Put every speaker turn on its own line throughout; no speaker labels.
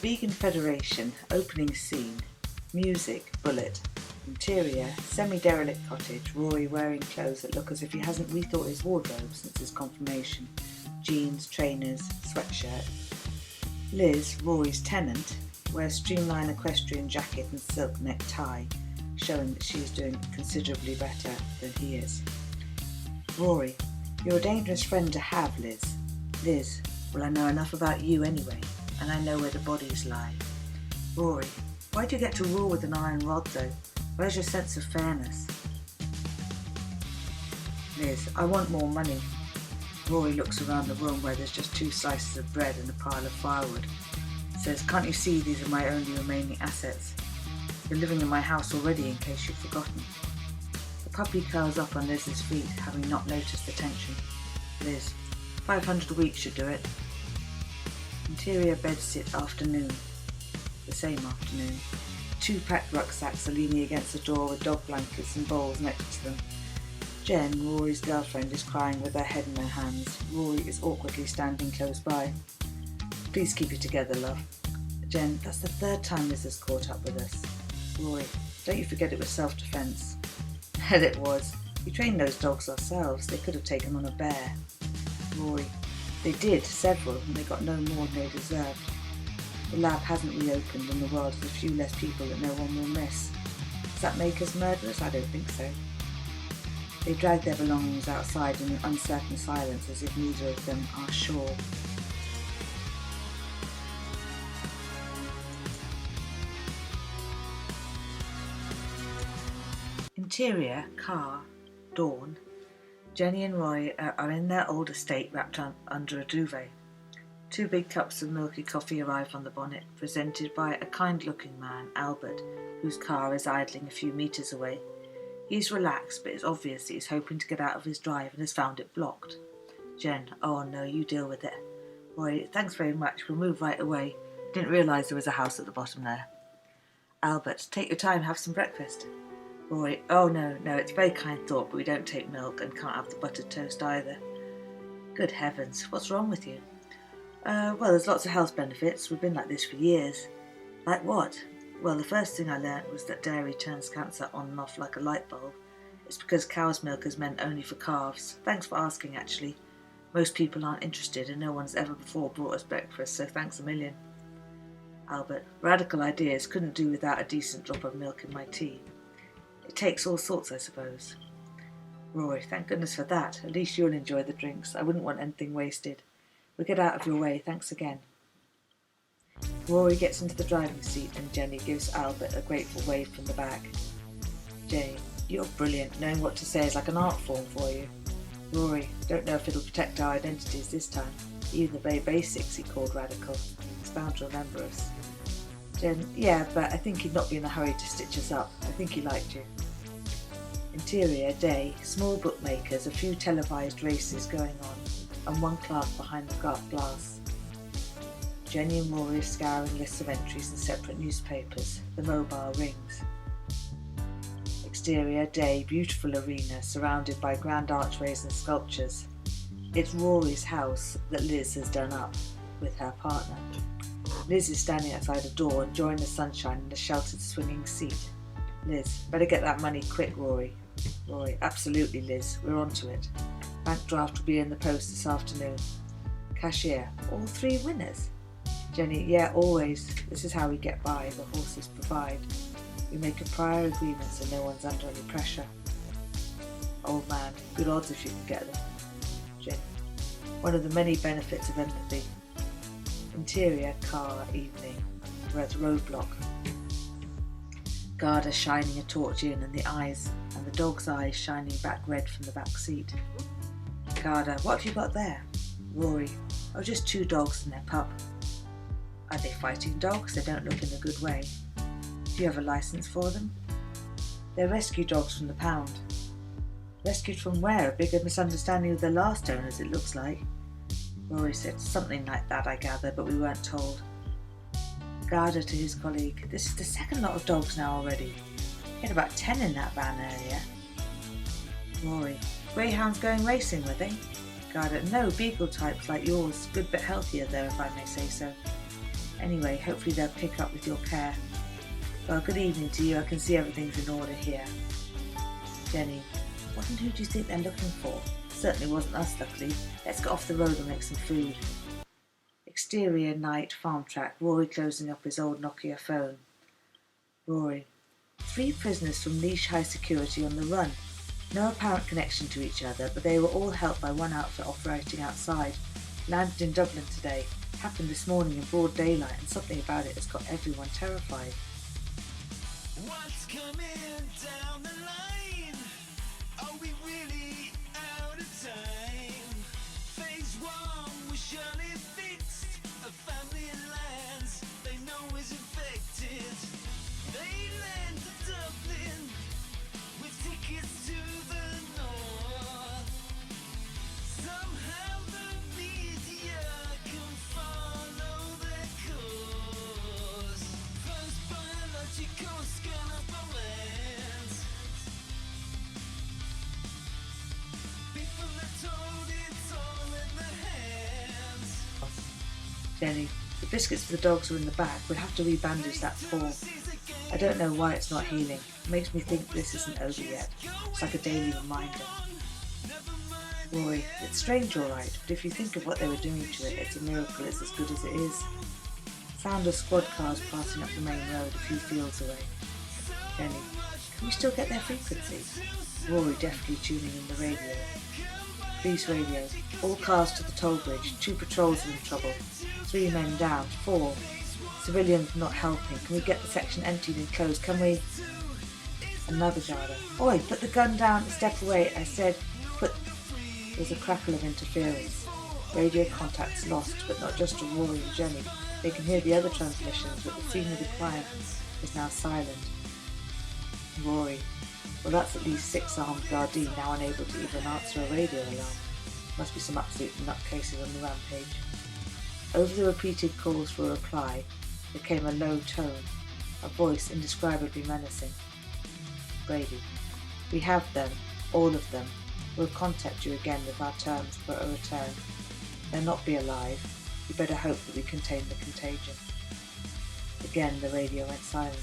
Vegan Federation, opening scene, music, bullet, interior, semi-derelict cottage, Rory wearing clothes that look as if he hasn't rethought his wardrobe since his confirmation, jeans, trainers, sweatshirt. Liz, Rory's tenant, wears streamlined equestrian jacket and silk neck tie, showing that she is doing considerably better than he is. Rory, you're a dangerous friend to have, Liz. Liz, well, I know enough about you anyway, and I know where the bodies lie. Rory, why'd you get to rule with an iron rod though? Where's your sense of fairness? Liz, I want more money. Rory looks around the room where there's just 2 slices of bread and a pile of firewood. Says, can't you see these are my only remaining assets? You're living in my house already in case you've forgotten. The puppy curls up on Liz's feet, having not noticed the tension. Liz, 500 a week should do it. Interior bedsit afternoon. The same afternoon. 2 packed rucksacks are leaning against the door with dog blankets and bowls next to them. Jen, Rory's girlfriend, is crying with her head in her hands. Rory is awkwardly standing close by. Please keep it together, love. Jen, that's the 3rd time Liz has caught up with us. Rory, don't you forget it was self-defence. Hell, it was. We trained those dogs ourselves. They could have taken on a bear. Rory, they did, several, and they got no more than they deserved. The lab hasn't reopened and the world has a few less people that no one will miss. Does that make us murderers? I don't think so. They drag their belongings outside in an uncertain silence as if neither of them are sure. Interior, car, dawn. Jenny and Roy are in their old estate wrapped under a duvet. 2 big cups of milky coffee arrive on the bonnet, presented by a kind-looking man, Albert, whose car is idling a few metres away. He's relaxed, but it's obvious that he's hoping to get out of his drive and has found it blocked. Jen, oh no, you deal with it. Roy, thanks very much, we'll move right away. Didn't realise there was a house at the bottom there. Albert, take your time, have some breakfast. Roy, oh no, it's a very kind thought, but we don't take milk and can't have the buttered toast either. Good heavens, what's wrong with you? Well, there's lots of health benefits. We've been like this for years. Like what? Well, the first thing I learnt was that dairy turns cancer on and off like a light bulb. It's because cow's milk is meant only for calves. Thanks for asking, actually. Most people aren't interested and no one's ever before brought us breakfast, so thanks a million. Albert, radical ideas, couldn't do without a decent drop of milk in my tea. It takes all sorts, I suppose. Rory, thank goodness for that. At least you'll enjoy the drinks. I wouldn't want anything wasted. We'll get out of your way, thanks again. Rory gets into the driving seat and Jenny gives Albert a grateful wave from the back. Jenny, you're brilliant. Knowing what to say is like an art form for you. Rory, don't know if it'll protect our identities this time. Even the very basics he called radical. He's bound to remember us. Jen, yeah, but I think he'd not be in a hurry to stitch us up. I think he liked you. Interior, day, small bookmakers, a few televised races going on, and 1 clerk behind the glass. Jenny and Rory are scouring lists of entries in separate newspapers. The mobile rings. Exterior, day, beautiful arena surrounded by grand archways and sculptures. It's Rory's house that Liz has done up with her partner. Liz is standing outside a door enjoying the sunshine in a sheltered swinging seat. Liz, better get that money quick, Rory. Rory, absolutely, Liz, we're on to it. Bank draft will be in the post this afternoon. Cashier, all 3 winners. Jenny, yeah, always. This is how we get by, the horses provide. We make a prior agreement so no one's under any pressure. Old man, good odds if you can get them. Jenny, one of the many benefits of empathy. Interior, car, evening. We're at a roadblock. Garda shining a torch in and the dog's eyes shining back red from the back seat. Garda, what have you got there? Rory, oh, just 2 dogs and their pup. Are they fighting dogs? They don't look in a good way. Do you have a licence for them? They're rescue dogs from the pound. Rescued from where? A bigger misunderstanding of their last owners, it looks like. Rory said, something like that, I gather, but we weren't told. Garda to his colleague, this is the 2nd lot of dogs now already. We had about 10 in that van earlier. Rory, greyhounds going racing, were they? Garda, no, beagle types like yours. Good bit healthier though, if I may say so. Anyway, hopefully they'll pick up with your care. Well, good evening to you. I can see everything's in order here. Jenny, what and who do you think they're looking for? Certainly wasn't us, luckily. Let's get off the road and make some food. Exterior night, farm track, Rory closing up his old Nokia phone. Rory, 3 prisoners from Leash High Security on the run. No apparent connection to each other, but they were all helped by one outfit operating outside. Landed in Dublin today. Happened this morning in broad daylight, and something about it has got everyone terrified.
What's coming down the line? Are we really out of time? Phase 1 was surely fixed. A family in lands they know is infected. They land to Dublin with tickets to the north. Somehow the media can follow their course. First biological scan of the land. People are told it's all in their hands.
Jenny, the biscuits for the dogs are in the bag. We'll have to rebandage that paw. I don't know why it's not healing. It makes me think this isn't over yet. It's like a daily reminder. Rory, it's strange alright, but if you think of what they were doing to it, it's a miracle it's as good as it is. Sound of squad cars passing up the main road a few fields away. Jenny, can we still get their frequency? Rory deftly tuning in the radio. Police radio. All cars to the toll bridge. 2 patrols are in trouble. 3 men down. 4. Civilians not helping. Can we get the section emptied and closed? Can we? Another guarder. Oi, put the gun down and step away. I said, put... There's a crackle of interference. Radio contact's lost, but not just to Rory and Jenny. They can hear the other transmissions, but the scene of the crime is now silent. Rory. Well, that's at least 6 armed Gardaí now unable to even answer a radio alarm. Must be some absolute nutcases on the rampage. Over the repeated calls for a reply, there came a low tone, a voice indescribably menacing. Brady. We have them, all of them. We'll contact you again with our terms for a return. They'll not be alive. You better hope that we contain the contagion. Again the radio went silent.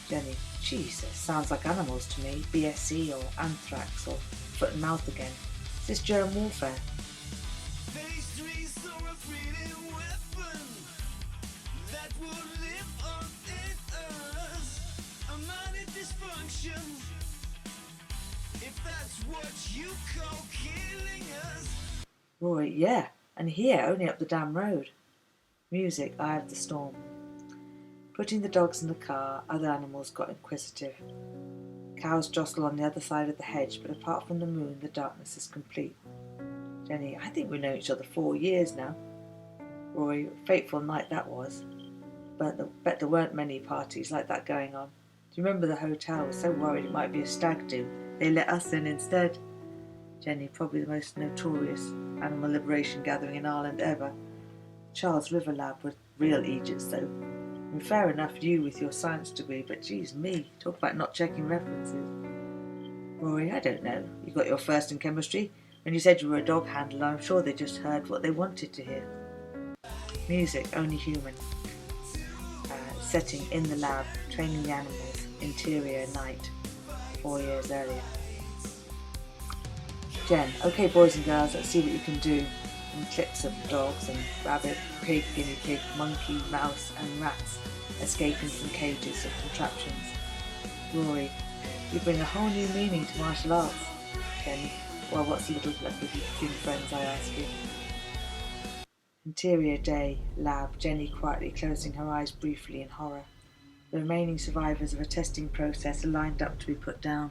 Jenny. Jesus, sounds like animals to me. BSE or anthrax or foot and mouth again. Is this germ warfare?
Phase 3 saw a breeding weapon that will live on in us. A minor dysfunction, if that's what you call killing us.
Rory, yeah, and here, only up the damn road. Music, Eye of the Storm. Putting the dogs in the car, other animals got inquisitive. Cows jostle on the other side of the hedge, but apart from the moon, the darkness is complete. Jenny, I think we've known each other 4 years now. Rory, fateful night that was. But I bet there weren't many parties like that going on. Do you remember the hotel? I was so worried it might be a stag do. They let us in instead. Jenny, probably the most notorious animal liberation gathering in Ireland ever. Charles River Lab with real Egypts though. And fair enough you with your science degree, but geez me, talk about not checking references. Rory, I don't know. You got your first in chemistry. When you said you were a dog handler, I'm sure they just heard what they wanted to hear. Music, Only Human. Setting in the lab, training the animals, interior night, 4 years earlier. Jen, okay boys and girls, let's see what you can do. And clips of dogs and rabbit, pig, guinea pig, monkey, mouse and rats escaping from cages of contraptions. Rory, you bring a whole new meaning to martial arts. Jenny, well, what's a little luck with you between friends, I ask you. Interior day, lab, Jenny quietly closing her eyes briefly in horror. The remaining survivors of a testing process are lined up to be put down.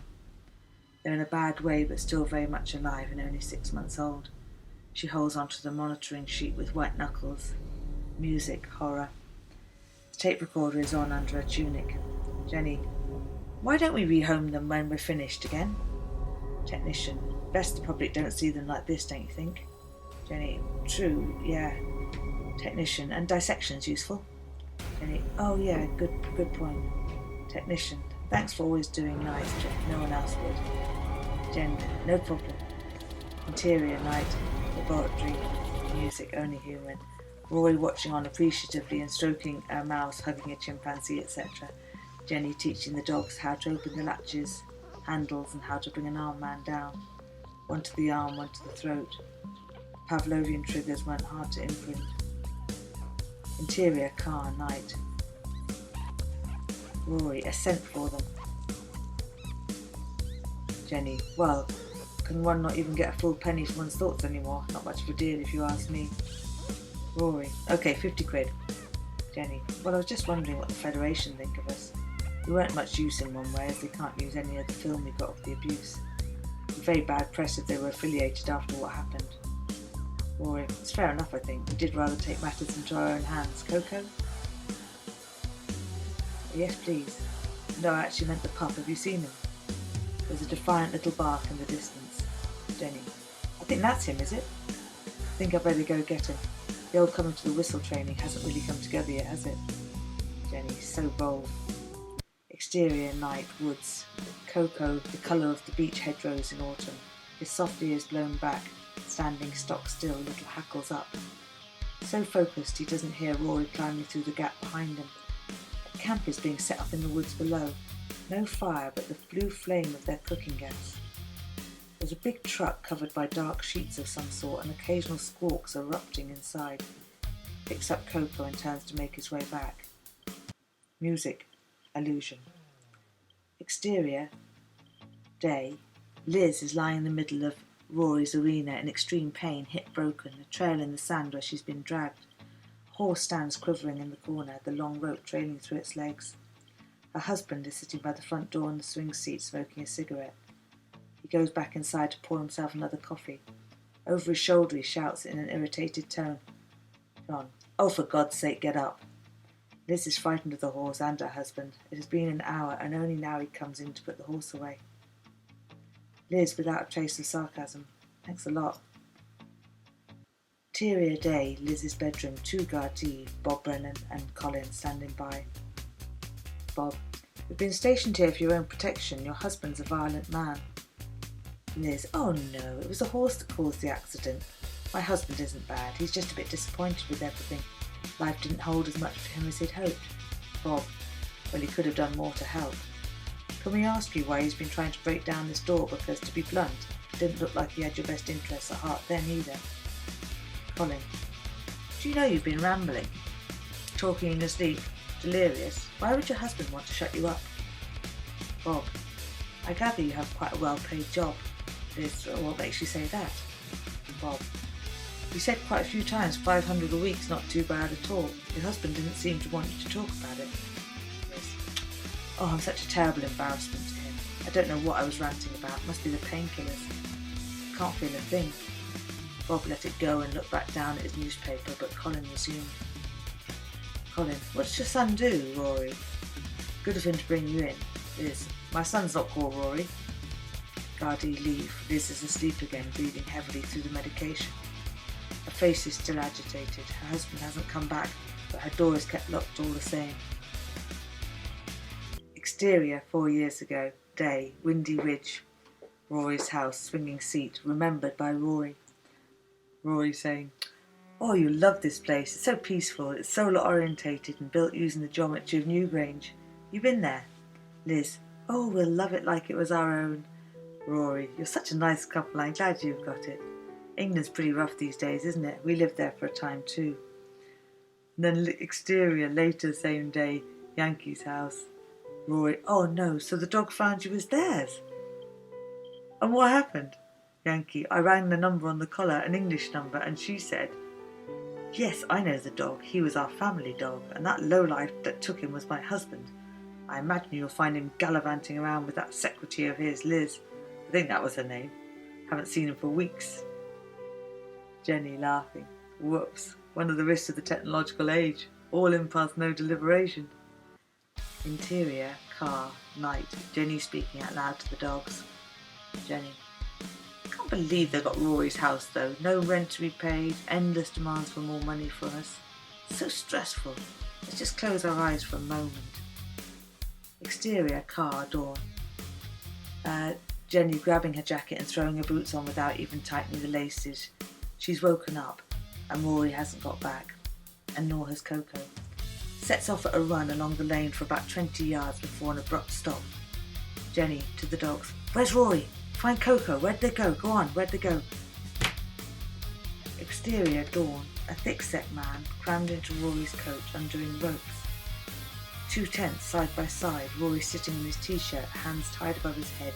They're in a bad way but still very much alive and only 6 months old. She holds onto the monitoring sheet with white knuckles. Music, horror. The tape recorder is on under her tunic. Jenny, why don't we rehome them when we're finished again? Technician, best the public don't see them like this, don't you think? Jenny, true, yeah. Technician, and dissection's useful. Jenny, oh yeah, good point. Technician, thanks for always doing nice, no one else would. Jen, no problem. Interior night, laboratory, music, Only Human. Rory watching on appreciatively and stroking a mouse, hugging a chimpanzee, etc. Jenny teaching the dogs how to open the latches, handles, and how to bring an armed man down. One to the arm, one to the throat. Pavlovian triggers weren't hard to imprint. Interior, car, night. Rory, a scent for them. Jenny, well, can one not even get a full penny for one's thoughts anymore? Not much of a deal if you ask me. Rory, okay, 50 quid. Jenny, well, I was just wondering what the Federation think of us. We weren't much use in one way, as they can't use any of the film we got of the abuse. Very bad press if they were affiliated after what happened. Rory, it's fair enough, I think. We did rather take matters into our own hands. Coco? Yes, please. No, I actually meant the pup. Have you seen him? There's a defiant little bark in the distance. Jenny, I think that's him, is it? I think I'd better go get him. The old coming to the whistle training hasn't really come together yet, has it? Jenny, so bold. Exterior, night, woods. Coco, the colour of the beech hedgerows in autumn. His soft ears blown back, standing stock still, little hackles up. So focused he doesn't hear Rory climbing through the gap behind him. A camp is being set up in the woods below. No fire, but the blue flame of their cooking gas. There's a big truck covered by dark sheets of some sort, and occasional squawks erupting inside. Picks up Coco and turns to make his way back. Music. Illusion. Exterior. Day. Liz is lying in the middle of Rory's arena in extreme pain, hip broken, a trail in the sand where she's been dragged. A horse stands quivering in the corner, the long rope trailing through its legs. Her husband is sitting by the front door on the swing seat smoking a cigarette. He goes back inside to pour himself another coffee. Over his shoulder he shouts in an irritated tone. John, oh, for God's sake, get up. Liz is frightened of the horse and her husband. It has been an hour, and only now he comes in to put the horse away. Liz, without a trace of sarcasm. Thanks a lot. Interior day, Liz's bedroom, 2 Gardaí, Bob Brennan and Colin standing by. Bob, you've been stationed here for your own protection. Your husband's a violent man. Liz, oh no, it was the horse that caused the accident. My husband isn't bad. He's just a bit disappointed with everything. Life didn't hold as much for him as he'd hoped. Bob, well, he could have done more to help. Can we ask you why he's been trying to break down this door? Because, to be blunt, it didn't look like he had your best interests at heart then either. Colin, do you know you've been rambling? Talking in your sleep? Delirious? Why would your husband want to shut you up? Bob, I gather you have quite a well-paid job. Liz, what makes you say that? Bob, you said quite a few times 500 a week's not too bad at all. Your husband didn't seem to want you to talk about it. Liz, oh, I'm such a terrible embarrassment to him. I don't know what I was ranting about. Must be the painkillers. Can't feel a thing. Bob let it go and looked back down at his newspaper, but Colin resumed. Colin, what does your son do, Rory? Good of him to bring you in. Liz, my son's not called Rory. Gardaí leave. Liz is asleep again, breathing heavily through the medication. Her face is still agitated. Her husband hasn't come back, but her door is kept locked all the same. Exterior, 4 years ago. Day, windy ridge. Rory's house, swinging seat, remembered by Rory. Rory saying, oh, you love this place. It's so peaceful. It's solar orientated and built using the geometry of Newgrange. You been there? Liz, oh, we'll love it like it was our own. Rory, you're such a nice couple. I'm glad you've got it. England's pretty rough these days, isn't it? We lived there for a time too. And then exterior, later, same day, Yankee's house. Rory, oh no, so the dog found you was theirs? And what happened? Yankee, I rang the number on the collar, an English number, and she said, yes, I know the dog. He was our family dog, and that lowlife that took him was my husband. I imagine you'll find him gallivanting around with that secretary of his, Liz. I think that was her name. Haven't seen him for weeks. Jenny laughing. Whoops, one of the risks of the technological age. All impulse, no deliberation. Interior, car, night. Jenny speaking out loud to the dogs. Jenny, I can't believe they got Rory's house though. No rent to be paid, endless demands for more money for us. So stressful. Let's just close our eyes for a moment. Exterior, car, dawn. Jenny grabbing her jacket and throwing her boots on without even tightening the laces. She's woken up, and Rory hasn't got back. and nor has Coco. Sets off at a run along the lane for about 20 yards before an abrupt stop. Jenny, to the dogs. Where's Rory? Find Coco. Where'd they go? Go on, where'd they go? Exterior, dawn. A thick-set man crammed into Rory's coach, undoing ropes. 2 tents side by side, Rory sitting in his t-shirt, hands tied above his head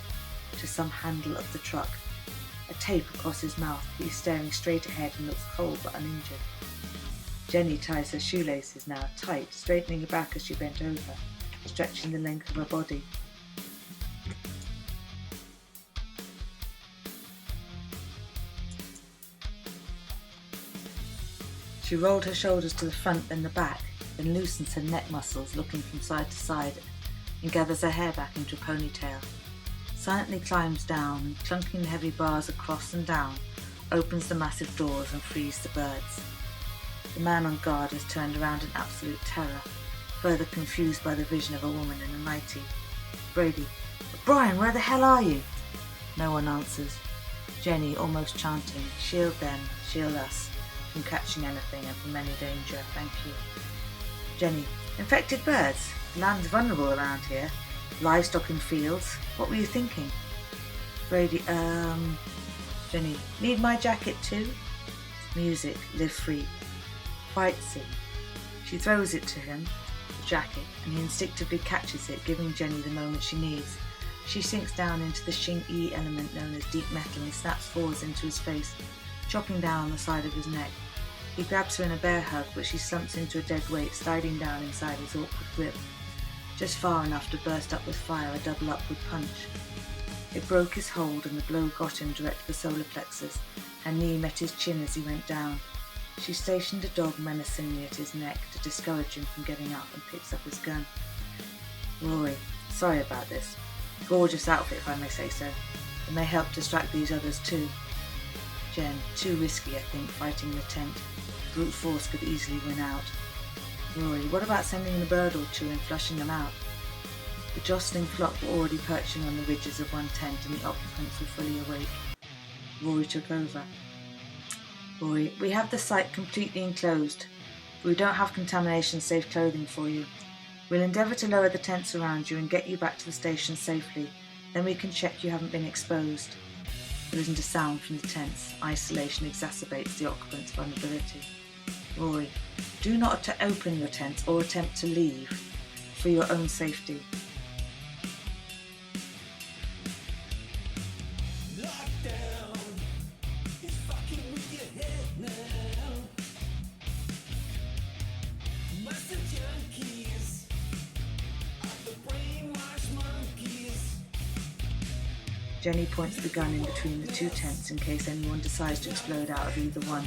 to some handle of the truck. A tape across his mouth, he's staring straight ahead and looks cold but uninjured. Jenny ties her shoelaces now, tight, straightening her back as she bent over, stretching the length of her body. She rolled her shoulders to the front and the back, then loosens her neck muscles, looking from side to side, and gathers her hair back into a ponytail. Silently climbs down and, clunking the heavy bars across and down, opens the massive doors and frees the birds. The man on guard has turned around in absolute terror, further confused by the vision of a woman in a nightie. Brady. Brian, where the hell are you? No one answers. Jenny, almost chanting, shield them, shield us, from catching anything and from any danger, thank you. Jenny. Infected birds. The land's vulnerable around here. Livestock in fields. What were you thinking? Brady. Jenny. Need my jacket too? Music. Live free. Fight scene. She throws it to him, the jacket, and he instinctively catches it, giving Jenny the moment she needs. She sinks down into the Xing-Yi element known as deep metal and snaps forwards into his face, chopping down on the side of his neck. He grabs her in a bear hug, but she slumps into a dead weight, sliding down inside his awkward grip, just far enough to burst up with fire, a double upward punch. It broke his hold and the blow got him direct to the solar plexus. Her knee met his chin as he went down. She stationed a dog menacingly at his neck to discourage him from getting up and picks up his gun. Rory, sorry about this. Gorgeous outfit, if I may say so. It may help distract these others too. Jen, too risky, I think, fighting the tent. Brute force could easily win out. Rory, what about sending in a bird or two and flushing them out? The jostling flock were already perching on the ridges of one tent and the occupants were fully awake. Rory took over. Rory, we have the site completely enclosed. We don't have contamination-safe clothing for you. We'll endeavour to lower the tents around you and get you back to the station safely. Then we can check you haven't been exposed. There isn't a sound from the tents. Isolation exacerbates the occupants' vulnerability. Rory, do not open your tents or attempt to leave for your own safety. Jenny points the gun in between the 2 tents in case anyone decides to explode out of either one,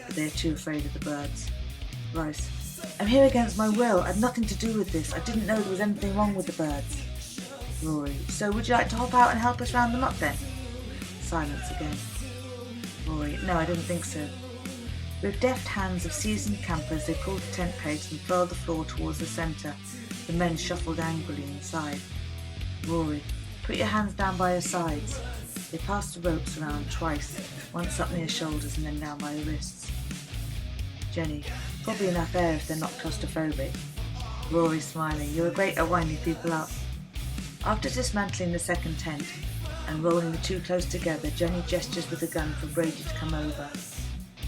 but they're too afraid of the birds. Rice. I'm here against my will. I had nothing to do with this. I didn't know there was anything wrong with the birds. Rory. So would you like to hop out and help us round them up then? Silence again. Rory. No, I didn't think so. With deft hands of seasoned campers, they pulled the tent pegs and furled the floor towards the centre. The men shuffled angrily inside. Rory. Put your hands down by your sides. They passed the ropes around twice, once up near shoulders and then down by the wrists. Jenny. Probably enough air if they're not claustrophobic. Rory smiling. You're great at winding people up. After dismantling the second tent and rolling the 2 close together, Jenny gestures with the gun for Brady to come over.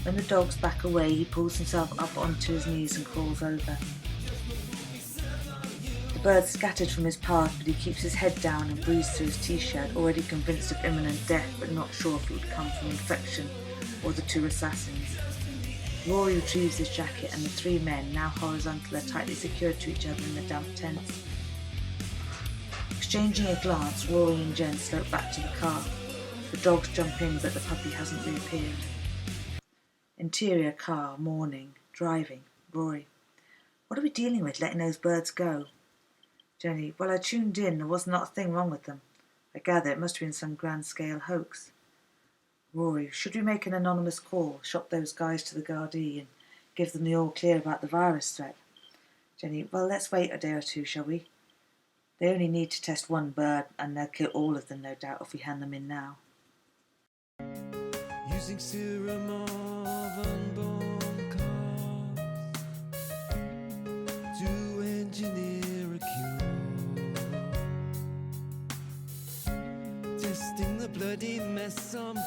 When the dogs back away, he pulls himself up onto his knees and crawls over. The birds scattered from his path, but he keeps his head down and breathes through his t-shirt, already convinced of imminent death, but not sure if it would come from infection or the 2 assassins. Rory retrieves his jacket and the 3 men, now horizontal, are tightly secured to each other in the damp tents. Exchanging a glance, Rory and Jen slope back to the car. The dogs jump in, but the puppy hasn't reappeared. Interior car, morning, driving. Rory. What are we dealing with, letting those birds go? Jenny. Well, I tuned in. There was not a thing wrong with them. I gather it must have been some grand-scale hoax. Rory. Should we make an anonymous call, shop those guys to the Gardaí and give them the all-clear about the virus threat? Jenny. Well, let's wait a day or 2, shall we? They only need to test 1 bird, and they'll kill all of them, no doubt, if we hand them in now.
Using serum of unborn calves,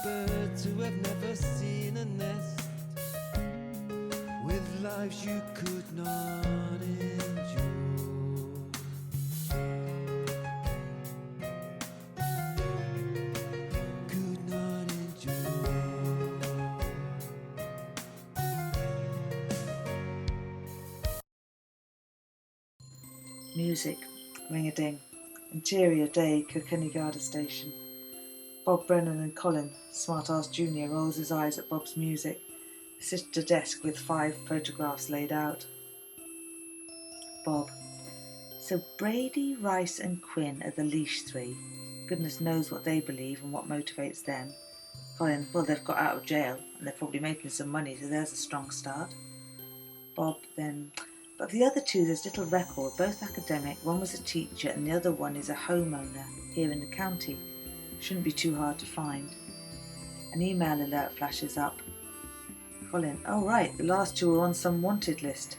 birds who have never seen a nest, with lives you could not endure. Could not endure.
Music, ring-a-ding. Interior day, Kirkenigada Station. Bob Brennan and Colin, smart-ass junior, rolls his eyes at Bob's music, sits at a desk with 5 photographs laid out. Bob: so Brady, Rice and Quinn are the leash 3. Goodness knows what they believe and what motivates them. Colin: well, they've got out of jail and they're probably making some money, so there's a strong start. Bob then: but of the other 2 there's little record, both academic, one was a teacher and the other one is a homeowner here in the county. Shouldn't be too hard to find. An email alert flashes up. Colin: oh right, the last 2 are on some wanted list.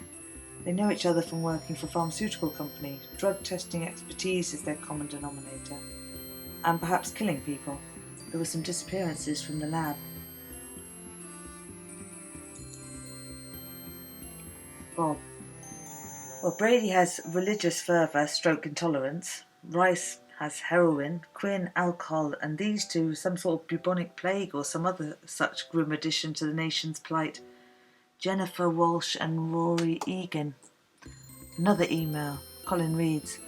They know each other from working for a pharmaceutical company. Drug testing expertise is their common denominator. And perhaps killing people. There were some disappearances from the lab. Bob: well, Brady has religious fervour stroke intolerance. Rice has heroin, Quinn alcohol, and these 2 some sort of bubonic plague or some other such grim addition to the nation's plight. Jennifer Walsh and Rory Egan. Another email. Colin reads: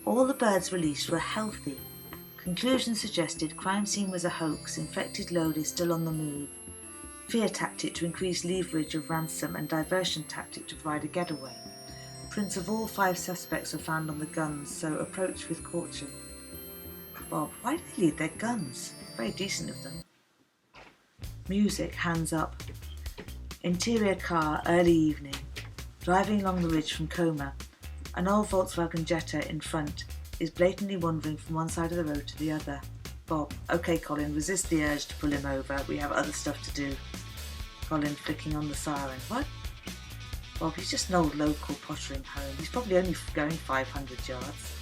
all the birds released were healthy. Conclusion suggested crime scene was a hoax, infected load is still on the move. Fear tactic to increase leverage of ransom and diversion tactic to provide a getaway. Prints of all 5 suspects were found on the guns, so approach with caution. Bob: why do they leave their guns? Very decent of them. Music, hands up. Interior car, early evening. Driving along the ridge from Coma. An old Volkswagen Jetta in front is blatantly wandering from one side of the road to the other. Bob: okay, Colin, resist the urge to pull him over. We have other stuff to do. Colin flicking on the siren. What? Bob: he's just an old local pottering home. He's probably only going 500 yards.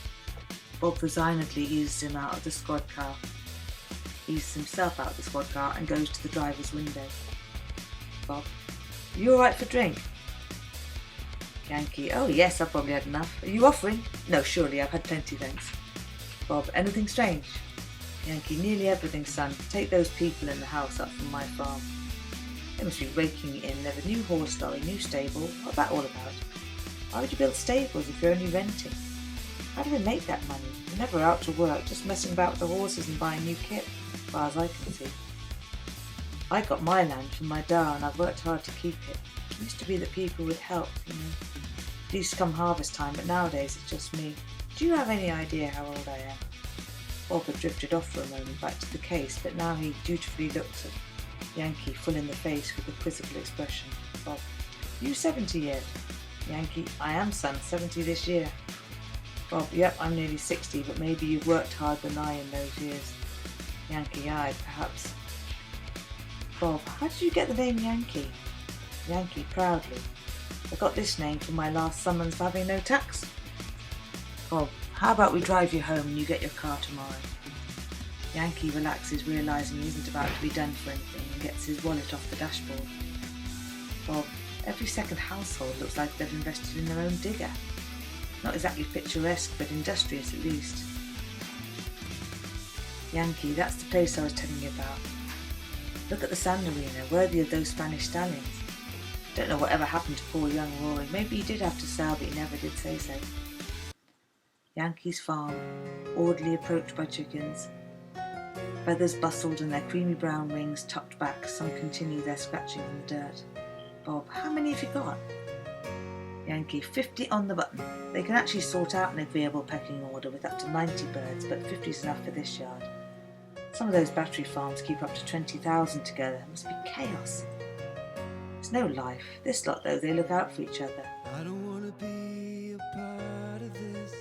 Bob resignedly eases him out of the squad car. Eases himself out of the squad car and goes to the driver's window. Bob: you alright for drink? Yankee: oh yes, I've probably had enough. Are you offering? No, surely, I've had plenty, thanks. Bob: anything strange? Yankee: nearly everything, son. Take those people in the house up from my farm. They must be raking it in. They've a new horse lorry, new stable. What's that all about? Why would you build stables if you're only renting? How do they make that money? They're never out to work, just messing about with the horses and buying new kit, as far as I can see. I got my land from my da and I've worked hard to keep it. It used to be that people would help, At least come harvest time, but nowadays it's just me. Do you have any idea how old I am? Bob had drifted off for a moment back to the case, but now he dutifully looks at Yankee full in the face with a quizzical expression. Bob: you 70 yet? Yankee: I am, son, 70 this year. Bob: yep, I'm nearly 60, but maybe you've worked harder than I in those years. Yankee: aye, perhaps. Bob: how did you get the name Yankee? Yankee proudly: I got this name from my last summons for having no tax. Bob: how about we drive you home and you get your car tomorrow? Yankee relaxes, realising he isn't about to be done for anything, and gets his wallet off the dashboard. Bob: every second household looks like they've invested in their own digger. Not exactly picturesque, but industrious at least. Yankee: that's the place I was telling you about. Look at the sand arena, worthy of those Spanish stallions. Don't know whatever happened to poor young Rory. Maybe he did have to sell, but he never did say so. Yankee's farm, orderly approached by chickens. Feathers bustled and their creamy brown wings tucked back. Some continue their scratching in the dirt. Bob: how many have you got? Yankee: 50 on the button. They can actually sort out an agreeable pecking order with up to 90 birds, but 50's enough for this yard. Some of those battery farms keep up to 20,000 together. It must be chaos. There's no life. This lot, though, they look out for each other.
I don't want to be a part of this,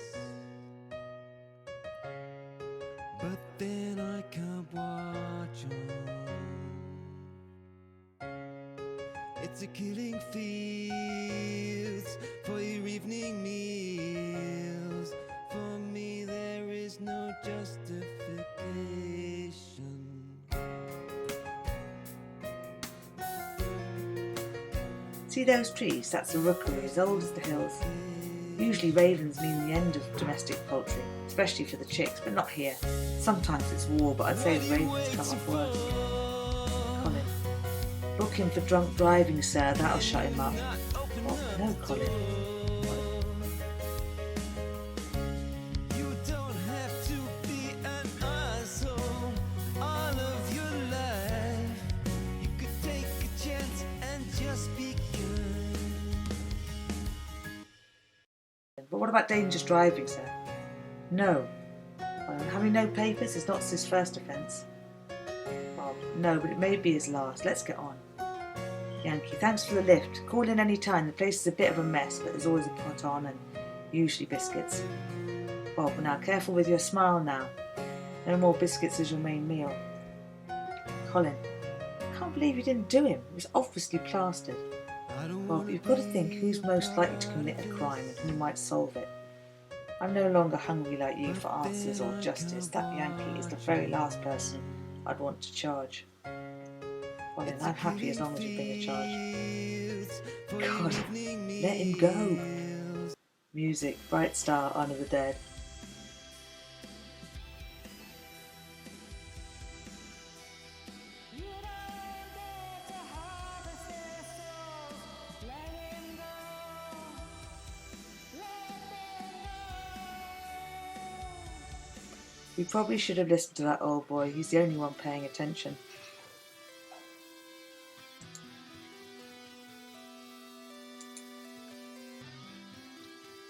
but then I can't watch on. It's a killing fields for your evening meals. For me there is no justification.
See those trees? That's a rookery, as old as the hills. Usually ravens mean the end of domestic poultry, especially for the chicks, but not here. Sometimes it's war, but I'd say the ravens come off worse. Colin. Book him for drunk driving, sir. That'll shut him up. Oh, no, Colin.
You don't have to be an asshole all of your life. You could take a chance and just be good.
But what about dangerous driving, sir? No. Having no papers is not his first offence. Bob. No, but it may be his last. Let's get on. Yankee. Thanks for the lift. Call in any time. The place is a bit of a mess, but there's always a pot on and usually biscuits. Bob. Now, careful with your smile now. No more biscuits as your main meal. Colin. I can't believe you didn't do him. It was obviously plastered. Bob. You've got to think who's most likely to commit a crime and who might solve it. I'm no longer hungry like you for answers or justice. That Yankee is the very last person I'd want to charge. Colin, I'm happy as long as you bring a charge. God, let him go. Music, Bright Star, Honor the Dead. We probably should have listened to that old boy. He's the only one paying attention.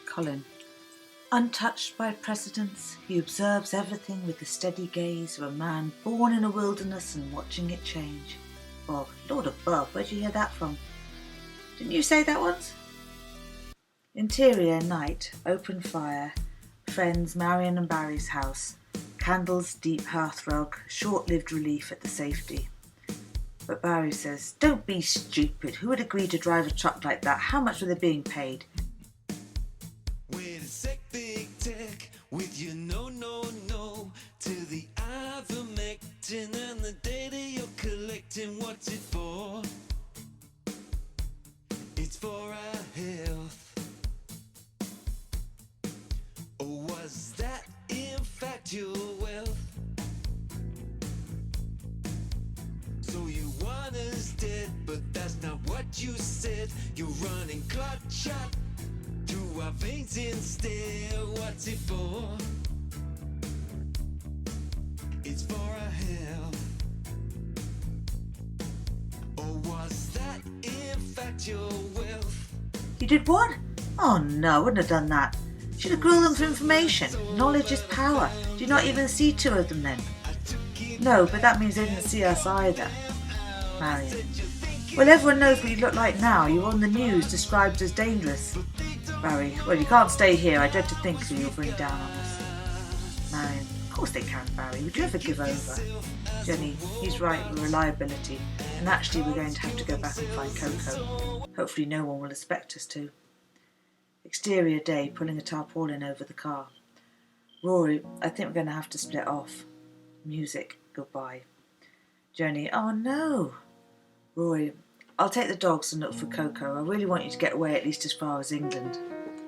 Colin. Untouched by precedents, he observes everything with the steady gaze of a man born in a wilderness and watching it change. Bob. Lord above, where'd you hear that from? Didn't you say that once? Interior, night, open fire, friends, Marion and Barry's house. Candles, deep hearthrug, short-lived relief at the safety. But Barry says, don't be stupid. Who would agree to drive a truck like that? How much were they being paid?
Wait a sec, big tech, with your no to the ivermectin and the data you're collecting. What's it for? It's for our health. Or was that in fact your wealth? So you want us dead, but that's not what you said. You're running clot shot through our veins instead. What's it for? It's for our health. Or was that in fact your wealth?
You did what? Oh no, I wouldn't have done that. Should have grilled them for information. Knowledge is power. Do you not even see two of them then? No, but that means they didn't see us either. Marion. Well, everyone knows what you look like now. You're on the news, described as dangerous. Barry. Well, you can't stay here. I dread to think who you'll bring down on us. Marion. Of course they can, Barry. Would you ever give over? Jenny. He's right with reliability. And actually we're going to have to go back and find Coco. Hopefully no one will expect us to. Exterior day, pulling a tarpaulin over the car. Rory, I think we're going to have to split off. Music, goodbye. Jenny, oh no. Rory, I'll take the dogs and look for Coco. I really want you to get away at least as far as England.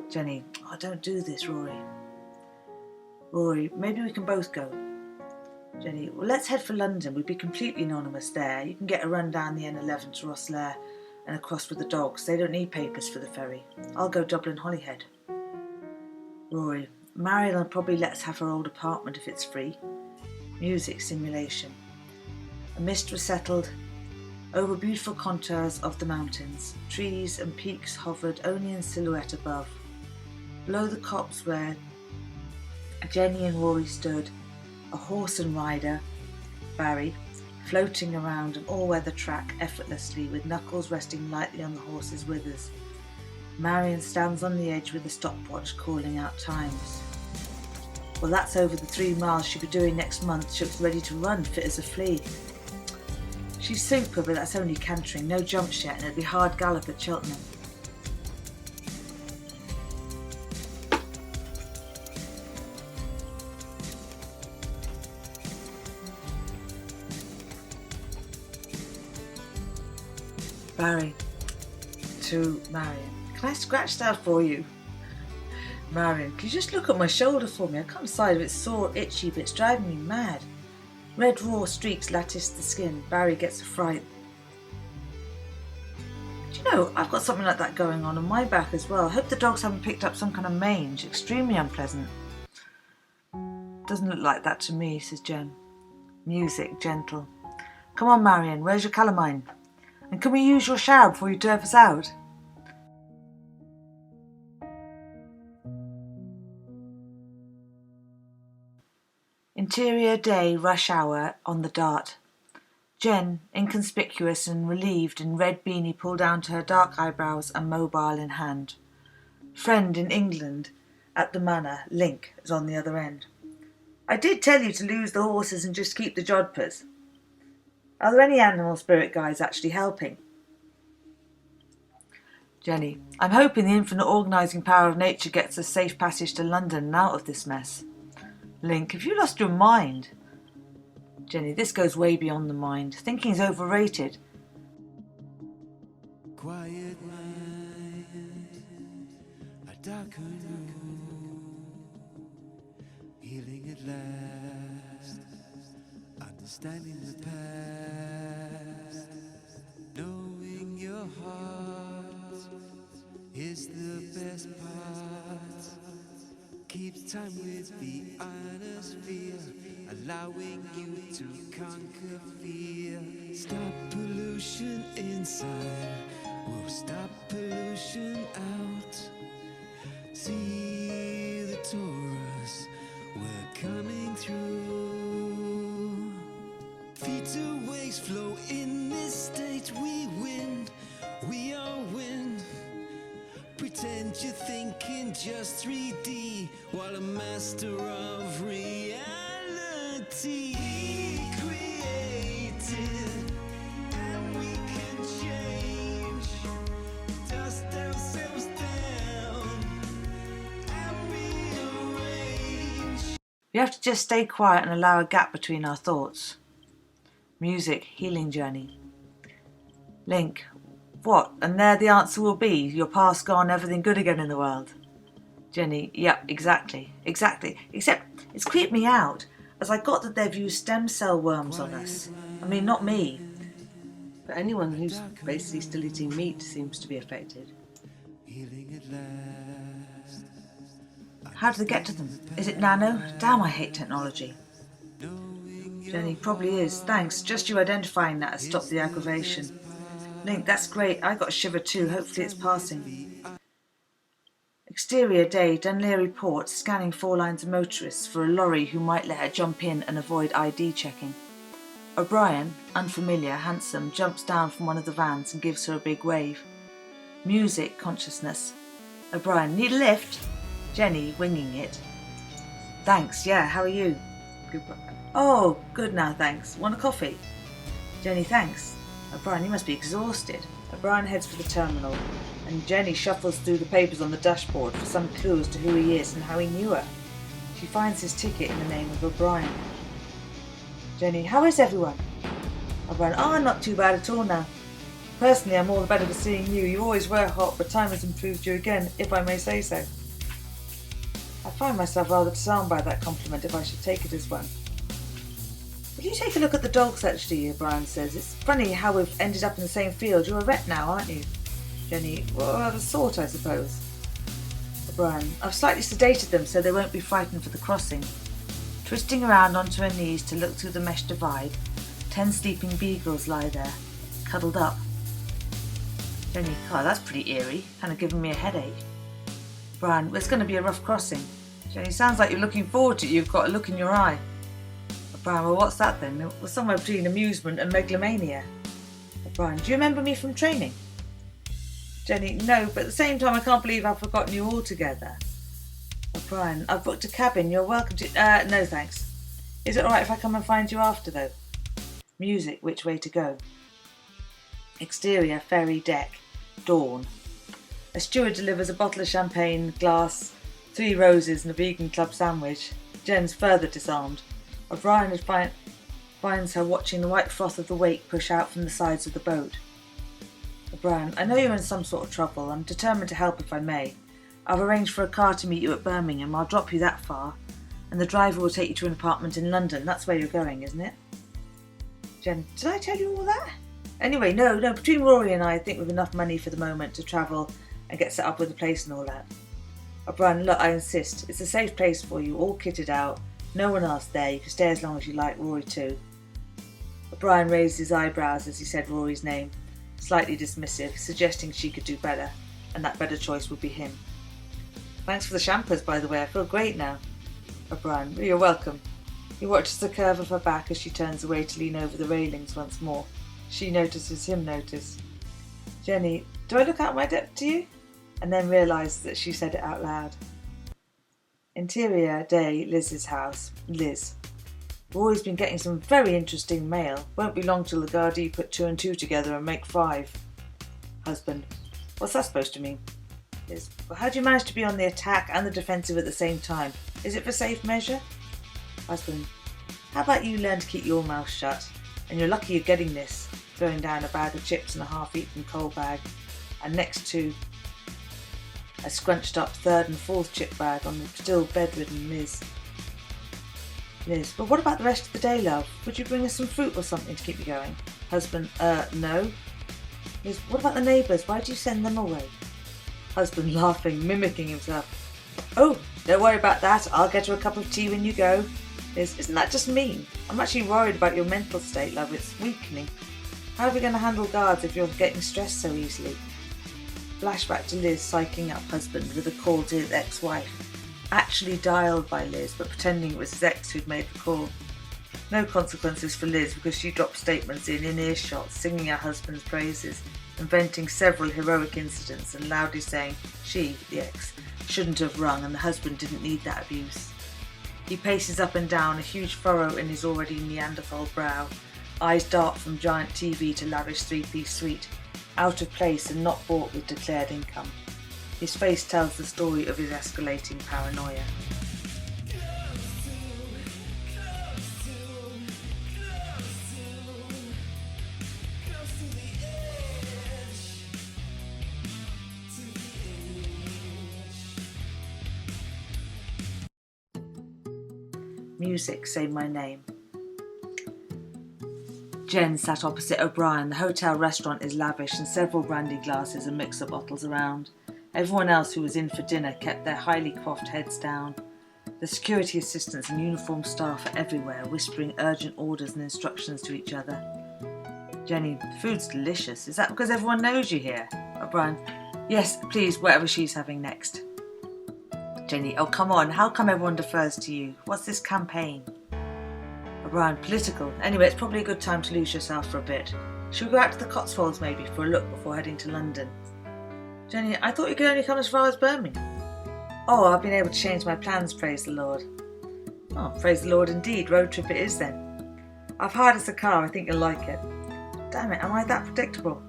Jenny, oh, don't do this, Rory. Rory, maybe we can both go. Jenny, well, let's head for London. We'd be completely anonymous there. You can get a run down the N11 to Rosslare and across with the dogs. They don't need papers for the ferry. I'll go Dublin Holyhead. Rory, Marion will probably let us have her old apartment if it's free. Music simulation. A mist was settled over beautiful contours of the mountains. Trees and peaks hovered only in silhouette above. Below the copse where Jenny and Rory stood, a horse and rider, Barry, floating around an all-weather track effortlessly with knuckles resting lightly on the horse's withers. Marion stands on the edge with a stopwatch calling out times. Well, that's over the 3 miles she'll be doing next month. She looks ready to run, fit as a flea. She's super, but that's only cantering, no jumps yet, and it'll be hard gallop at Cheltenham. Barry, to Marion. Can I scratch that for you? Marion, can you just look at my shoulder for me? I can't decide if it's sore or itchy, but it's driving me mad. Red raw streaks lattice the skin. Barry gets a fright. Do you know, I've got something like that going on my back as well. I hope the dogs haven't picked up some kind of mange. Extremely unpleasant. Doesn't look like that to me, says Jen. Music, gentle. Come on, Marion, where's your calamine? And can we use your shower before you turf us out? Interior day, rush hour, on the Dart. Jen, inconspicuous and relieved in red beanie pulled down to her dark eyebrows and mobile in hand. Friend in England, at the manor, Link, is on the other end. I did tell you to lose the horses and just keep the jodhpurs. Are there any animal spirit guides actually helping? Jenny, I'm hoping the infinite organising power of nature gets us safe passage to London and out of this mess. Link, have you lost your mind? Jenny, this goes way beyond the mind. Thinking's overrated.
Quiet mind, a darker room, healing at last, understanding the past, knowing your heart is the best part. Keeps time with the ionosphere, allowing you to conquer fear. Stop pollution inside, we'll stop pollution out. See the Taurus, we're coming through. Feet to waves flow in this state, we win, we all win. Pretend you're thinking just 3D while a master of reality. Created, and we can change. Dust ourselves down and rearrange.
We have to just stay quiet and allow a gap between our thoughts. Music, healing journey. Link, what? And there the answer will be, your past gone, everything good again in the world. Jenny, yep, exactly. Except it's creeped me out, as I got that they've used stem cell worms on us. I mean, not me.
But anyone who's basically still eating meat seems to be affected.
How do they get to them? Is it nano? Damn, I hate technology. Jenny, probably is. Thanks, just you identifying that has stopped the aggravation. Link, that's great. I got a shiver too. Hopefully it's passing. Exterior day, Dunleary Port, scanning 4 lines of motorists for a lorry who might let her jump in and avoid ID checking. O'Brien, unfamiliar, handsome, jumps down from one of the vans and gives her a big wave. Music, consciousness. O'Brien, need a lift? Jenny, winging it. Thanks, yeah, how are you?
Goodbye.
Oh, good now, thanks. Want a coffee? Jenny, thanks. O'Brien, you must be exhausted. O'Brien heads for the terminal, and Jenny shuffles through the papers on the dashboard for some clue as to who he is and how he knew her. She finds his ticket in the name of O'Brien. Jenny, how is everyone? O'Brien, not too bad at all now. Personally, I'm all the better for seeing you. You always were hot, but time has improved you again, if I may say so. I find myself rather disarmed by that compliment, if I should take it as one. Will you take a look at the dogs, actually, O'Brien says. It's funny how we've ended up in the same field. You're a vet now, aren't you? Jenny, well, of a sort, I suppose. O'Brien, I've slightly sedated them so they won't be frightened for the crossing. Twisting around onto her knees to look through the mesh divide, 10 sleeping beagles lie there, cuddled up. Jenny, God, that's pretty eerie. Kind of giving me a headache. O'Brien, well, it's going to be a rough crossing. Jenny, sounds like you're looking forward to it. You've got a look in your eye. O'Brien, well, what's that then? It was somewhere between amusement and megalomania. O'Brien, do you remember me from training? Jenny, no, but at the same time I can't believe I've forgotten you altogether. O'Brien, I've booked a cabin. You're welcome to... no thanks. Is it alright if I come and find you after, though? Music, which way to go? Exterior, ferry deck, dawn. A steward delivers a bottle of champagne, glass, 3 roses and a vegan club sandwich. Jen's further disarmed. O'Brien finds her watching the white froth of the wake push out from the sides of the boat. Brian, I know you're in some sort of trouble. I'm determined to help if I may. I've arranged for a car to meet you at Birmingham. I'll drop you that far. And the driver will take you to an apartment in London. That's where you're going, isn't it? Jen, did I tell you all that? Anyway, no, between Rory and I think we've enough money for the moment to travel and get set up with the place and all that. Brian, look, I insist. It's a safe place for you, all kitted out. No one else there. You can stay as long as you like, Rory too. Brian raised his eyebrows as he said Rory's name, slightly dismissive, suggesting she could do better, and that better choice would be him. Thanks for the champers, by the way. I feel great now. Brian, you're welcome. He watches the curve of her back as she turns away to lean over the railings once more. She notices him notice. Jenny, do I look out my depth to you? And then realises that she said it out loud. Interior day, Liz's house. Liz. Rory's been getting some very interesting mail. Won't be long till the Gardaí put 2 and 2 together and make 5. Husband. What's that supposed to mean? Liz. Well, how do you manage to be on the attack and the defensive at the same time? Is it for safe measure? Husband. How about you learn to keep your mouth shut? And you're lucky you're getting this. Throwing down a bag of chips and a half-eaten coal bag. And next to a scrunched up 3rd and 4th chip bag on the still bedridden Liz. Liz, but what about the rest of the day, love? Would you bring us some fruit or something to keep you going? Husband, no. Liz, what about the neighbours? Why do you send them away? Husband laughing, mimicking himself. Oh, don't worry about that. I'll get you a cup of tea when you go. Liz, isn't that just mean? I'm actually worried about your mental state, love. It's weakening. How are we going to handle guards if you're getting stressed so easily? Flashback to Liz psyching up husband with a call to his ex-wife. Actually dialed by Liz, but pretending it was his ex who'd made the call. No consequences for Liz because she dropped statements in earshot, singing her husband's praises, inventing several heroic incidents and loudly saying she, the ex, shouldn't have rung and the husband didn't need that abuse. He paces up and down, a huge furrow in his already Neanderthal brow. Eyes dart from giant TV to lavish 3-piece suite, out of place and not bought with declared income. His face tells the story of his escalating paranoia. Music, say my name. Jen sat opposite O'Brien. The hotel restaurant is lavish and several brandy glasses and mixer bottles around. Everyone else who was in for dinner kept their highly coiffed heads down. The security assistants and uniformed staff are everywhere, whispering urgent orders and instructions to each other. Jenny, the food's delicious. Is that because everyone knows you here? O'Brien, yes, please, whatever she's having next. Jenny, oh come on, how come everyone defers to you? What's this campaign? O'Brien, political. Anyway, it's probably a good time to lose yourself for a bit. Should we go out to the Cotswolds maybe for a look before heading to London? Jenny, I thought you could only come as far as Birmingham. Oh, I've been able to change my plans, praise the Lord. Oh, praise the Lord indeed. Road trip it is then. I've hired us a car, I think you'll like it. Damn it, am I that predictable?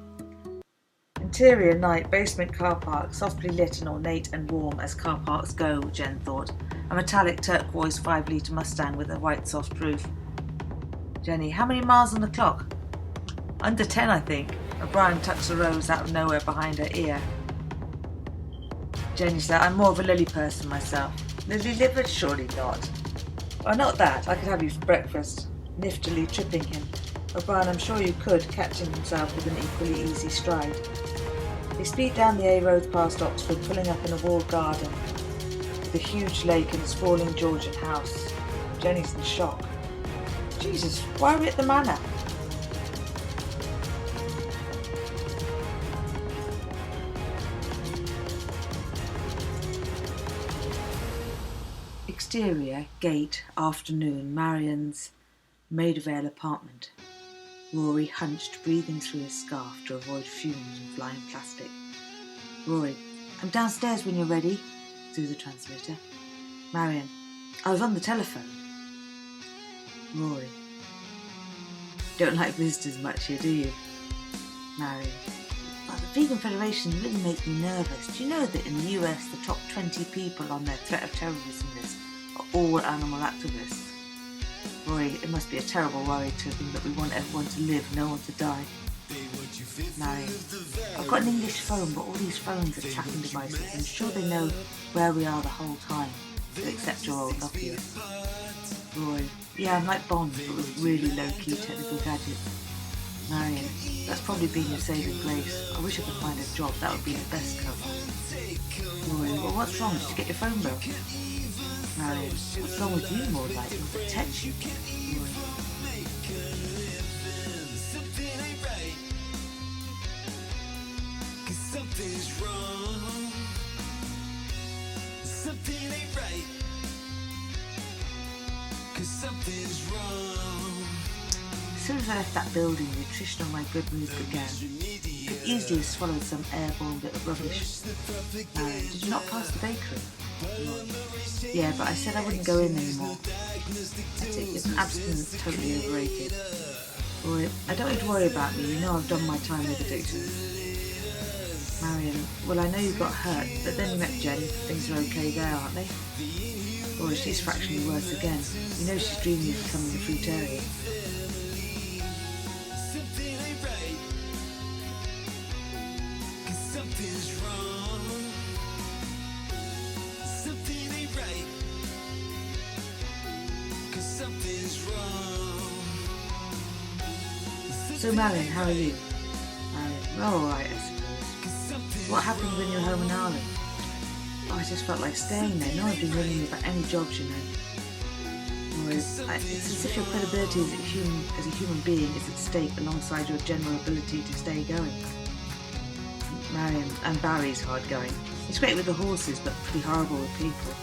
Interior night, basement car park, softly lit and ornate and warm as car parks go, Jen thought. A metallic turquoise 5-litre Mustang with a white soft roof. Jenny, how many miles on the clock? Under 10, I think. O'Brien tucks a rose out of nowhere behind her ear. Jenny said, I'm more of a lily person myself. Lily livered? Surely not. Oh, not that. I could have you for breakfast. Niftily tripping him. O'Brien, I'm sure you could, catching himself with an equally easy stride. They speed down the A road past Oxford, pulling up in a walled garden with a huge lake and a sprawling Georgian house. Jenny's in shock. Jesus, why are we at the manor? Exterior, gate, afternoon, Marian's Maida Vale apartment. Rory hunched, breathing through his scarf to avoid fumes and flying plastic. Rory, I'm downstairs when you're ready, through the transmitter. Marian, I was on the telephone. Rory, don't like visitors much here, do you? Marian, well, the Vegan Federation really makes me nervous. Do you know that in the US the top 20 people on their threat of terrorism list are all animal activists? Rory, it must be a terrible worry to think that we want everyone to live, no one to die.
Be what you
Marion, I've got an English phone, but all these phones are tracking devices. I'm sure they know where we are the whole time, except your old Nokia. Roy, yeah, I'm like Bond, but with really low-key technical gadgets. Marion, that's probably been your saving grace. I wish I could find a job, that would be the best cover. Roy, well, what's wrong? Did you get your phone broken? Marion, what's wrong with you more like? Was it touchy? Roy,
Something's wrong. Something ain't right. 'Cause something's wrong.
as soon as I left that building, the attrition on my good mood began. I could easily have swallowed some airborne bit of rubbish. Did you not pass the bakery? Yeah, but I said I wouldn't go in anymore. That's it, isn't abstinence totally overrated? Roy, I don't need to worry about me, you know I've done my time with addiction. Marion, well, I know you got hurt, but then you met Jen. Things are okay there, aren't they? Or she's fractionally worse again. You know she's dreaming of becoming a fruitarian.
Something ain't right. 'Cause something's wrong. Something ain't right. 'Cause something's wrong.
So, Marion, how are you? Marion, all right, I suppose. What happened when you were home in Ireland? Oh, I just felt like staying there. No one's been ringing me about any jobs, you know. Or it's as if your credibility as a human being is at stake alongside your general ability to stay going. Marion, and Barry's hard going. He's great with the horses, but pretty horrible with people.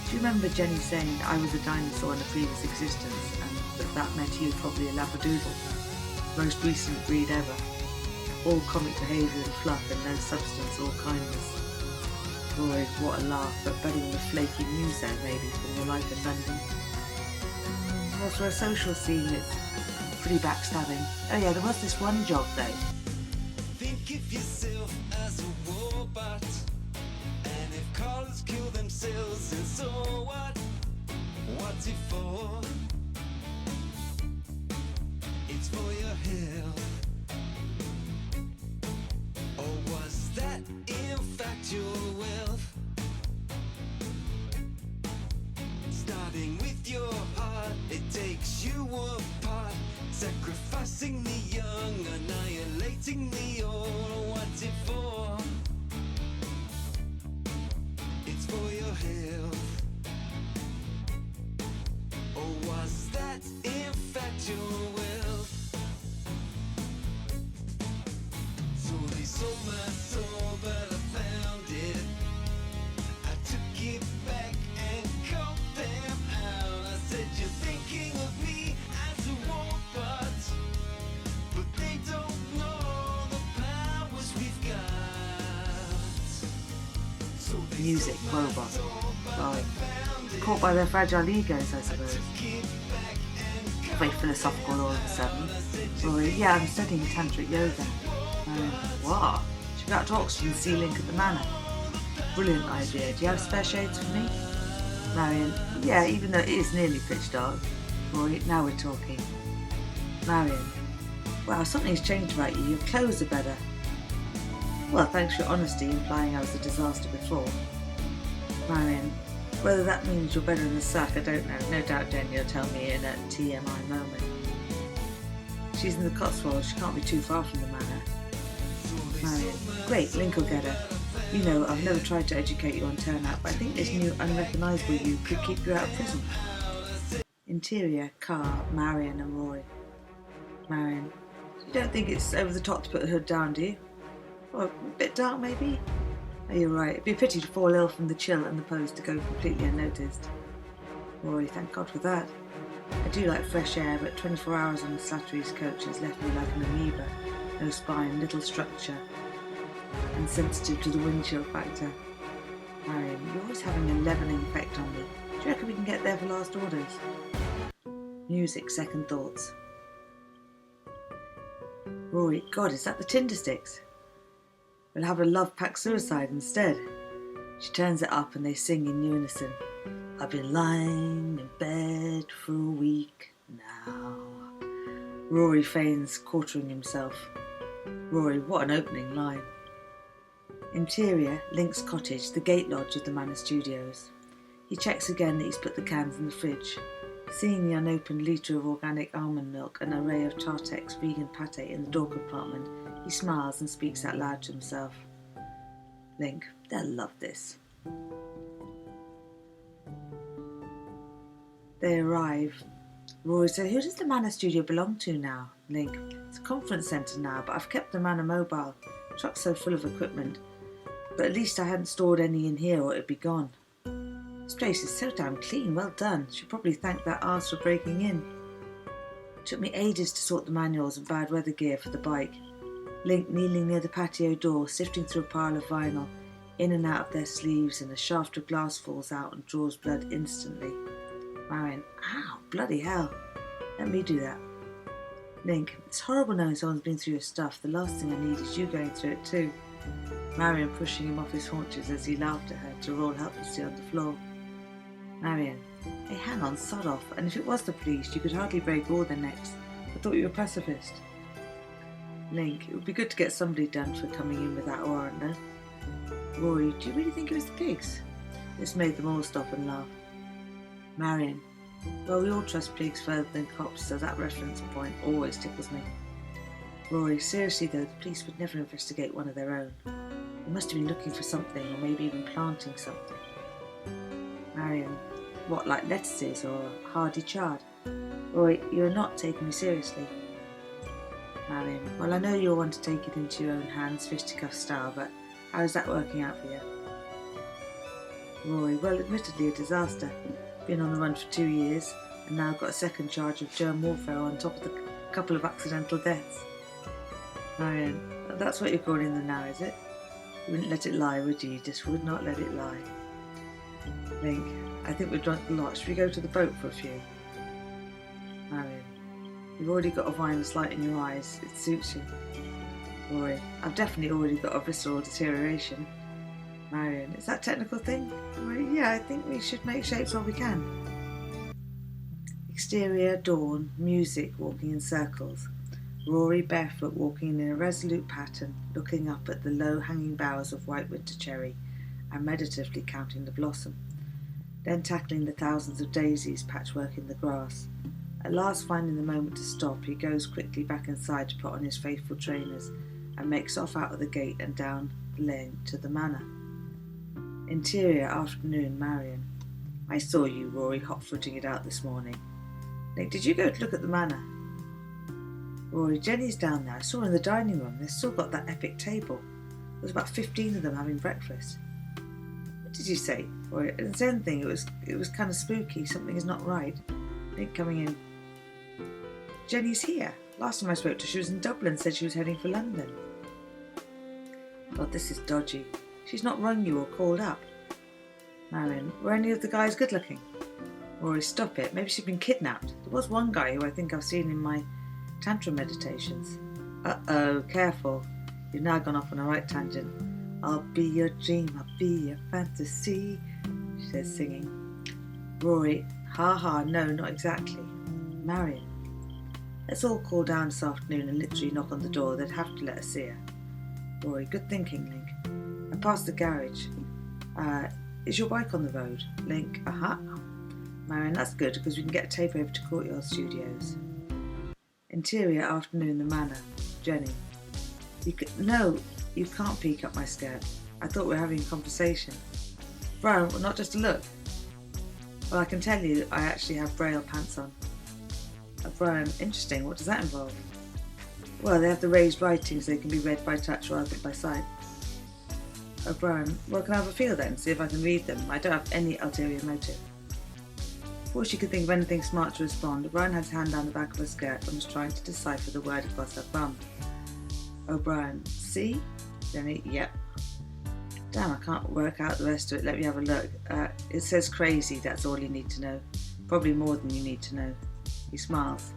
Do you remember Jenny saying that I was a dinosaur in a previous existence, and that meant you were probably a labradoodle? Most recent breed ever. All comic behaviour and fluff and no substance or kindness. Boy, what a laugh, but better than the flaky news there maybe from your life in London. Well, for a social scene, it's pretty backstabbing. Oh yeah, there was this one job though.
Think of yourself as a robot, and if cars kill themselves, and so what? What's it for? It's for your health. Or was that in fact your wealth? Starting with your heart, it takes you apart, sacrificing the young, annihilating the old. What's it for? It's for your health. Or was that in fact your wealth? So they sold my soul, but I found it. I took it back and called them out. I said, you're thinking of me as a robot, but they don't know the powers we've got. So they
Music,
sold my
robot.
soul, but
Right.
I found it.
Caught by their fragile egos, I suppose.
Took it back and
Very philosophical all of a sudden. Roy, yeah, I'm studying tantric yoga. What? Should we go out to Oxford and see Link at the Manor? Brilliant idea. Do you have spare shades for me? Marion, yeah, even though it is nearly pitch dark. Roy, now we're talking. Marion, wow, something's changed about you. Your clothes are better. Well, thanks for your honesty, implying I was a disaster before. Marion, whether that means you're better in the sack, I don't know. No doubt Jen, you'll tell me in a TMI moment. She's in the Cotswolds, she can't be too far from the manor. Marion, great, Link will get her. You know, I've never tried to educate you on turnout, but I think this new unrecognisable you could keep you out of prison. Interior, car, Marion and Roy. Marion, you don't think it's over the top to put the hood down, do you? Well, a bit dark maybe? Oh, you're right, it'd be a pity to fall ill from the chill and the pose to go completely unnoticed. Roy, thank God for that. I do like fresh air, but 24 hours on the Slattery's coach has left me like an amoeba. No spine, little structure, and sensitive to the wind chill factor. Marion, you're always having a leavening effect on me. Do you reckon we can get there for last orders? Music, second thoughts. Rory, God, is that the Tinder sticks? We'll have a love pack suicide instead. She turns it up and they sing in unison. I've been lying in bed for a week now. Rory feigns quartering himself. Rory, what an opening line. Interior, Link's cottage, the gate lodge of the Manor Studios. He checks again that he's put the cans in the fridge. Seeing the unopened litre of organic almond milk and an array of Tartex vegan pate in the door compartment, he smiles and speaks out loud to himself. Link, they'll love this. They arrive. Rory said, who does the Manor Studio belong to now? Link, it's a conference centre now, but I've kept the Manor mobile. Truck's so full of equipment. But at least I hadn't stored any in here or it'd be gone. This place is so damn clean, well done. Should probably thank that arse for breaking in. It took me ages to sort the manuals and bad weather gear for the bike. Link kneeling near the patio door, sifting through a pile of vinyl, in and out of their sleeves, and a shaft of glass falls out and draws blood instantly. Marion, ow, bloody hell. Let me do that. Link, it's horrible knowing someone's been through your stuff. The last thing I need is you going through it too. Marion pushing him off his haunches as he laughed at her to roll helplessly on the floor. Marion, hey, hang on, sod off. And if it was the police, you could hardly break all their necks. I thought you were a pacifist. Link, it would be good to get somebody done for coming in with that warrant, no? Rory, do you really think it was the pigs? This made them all stop and laugh. Marion, well, we all trust pigs further than cops, so that reference point always tickles me. Rory, seriously though, the police would never investigate one of their own. They must have been looking for something, or maybe even planting something. Marion, what, like lettuces or hardy chard? Rory, you're not taking me seriously. Marion, well, I know you'll want to take it into your own hands, fisticuff style, but how is that working out for you? Rory, well, admittedly a disaster. Been on the run for 2 years, and now got a second charge of germ warfare on top of the couple of accidental deaths. Marion, that's what you're calling them now, is it? You wouldn't let it lie, would you? You just would not let it lie. Link, I think we've drunk a lot. Should we go to the boat for a few? Marion, you've already got a vinous light in your eyes. It suits you. Rory, I've definitely already got a visceral deterioration. Marion, is that a technical thing? Rory, yeah, I think we should make shapes while we can. Exterior, dawn, music, walking in circles. Rory barefoot walking in a resolute pattern, looking up at the low-hanging boughs of white winter cherry and meditatively counting the blossom. Then tackling the thousands of daisies patchwork in the grass. At last finding the moment to stop, he goes quickly back inside to put on his faithful trainers and makes off out of the gate and down the lane to the manor. Interior, afternoon, Marion. I saw you, Rory, hot-footing it out this morning. Nick, did you go to look at the manor? Rory, Jenny's down there. I saw her in the dining room. They've still got that epic table. There's about 15 of them having breakfast. What did you say? Rory, I didn't say anything. It was kind of spooky. Something is not right. Nick coming in. Jenny's here. Last time I spoke to her, she was in Dublin, said she was heading for London. God, this is dodgy. She's not rung you or called up. Marion, were any of the guys good looking? Rory, stop it. Maybe she'd been kidnapped. There was one guy who I think I've seen in my Tantra meditations. Uh-oh, careful. You've now gone off on a right tangent. I'll be your dream, I'll be your fantasy, she says, singing. Rory, ha, no, not exactly. Marion, let's all call down this afternoon and literally knock on the door. They'd have to let us see her. Rory, good thinking, Link. I passed the garage. Is your bike on the road? Link, Marion, that's good because we can get a tape over to Courtyard Studios. Interior, afternoon, the manor. Jenny, no, you can't peek up my skirt. I thought we were having a conversation. Brian, well, not just a look. Well, I can tell you I actually have braille pants on. Brian, interesting. What does that involve? Well, they have the raised writing so they can be read by touch rather than by sight. Brian, well, can I have a feel then, see if I can read them? I don't have any ulterior motive. Before she could think of anything smart to respond, O'Brien had his hand down the back of her skirt and was trying to decipher the word across her bum. O'Brien, see? Jenny, yep. Damn, I can't work out the rest of it. Let me have a look. It says crazy, that's all you need to know. Probably more than you need to know. He smiles.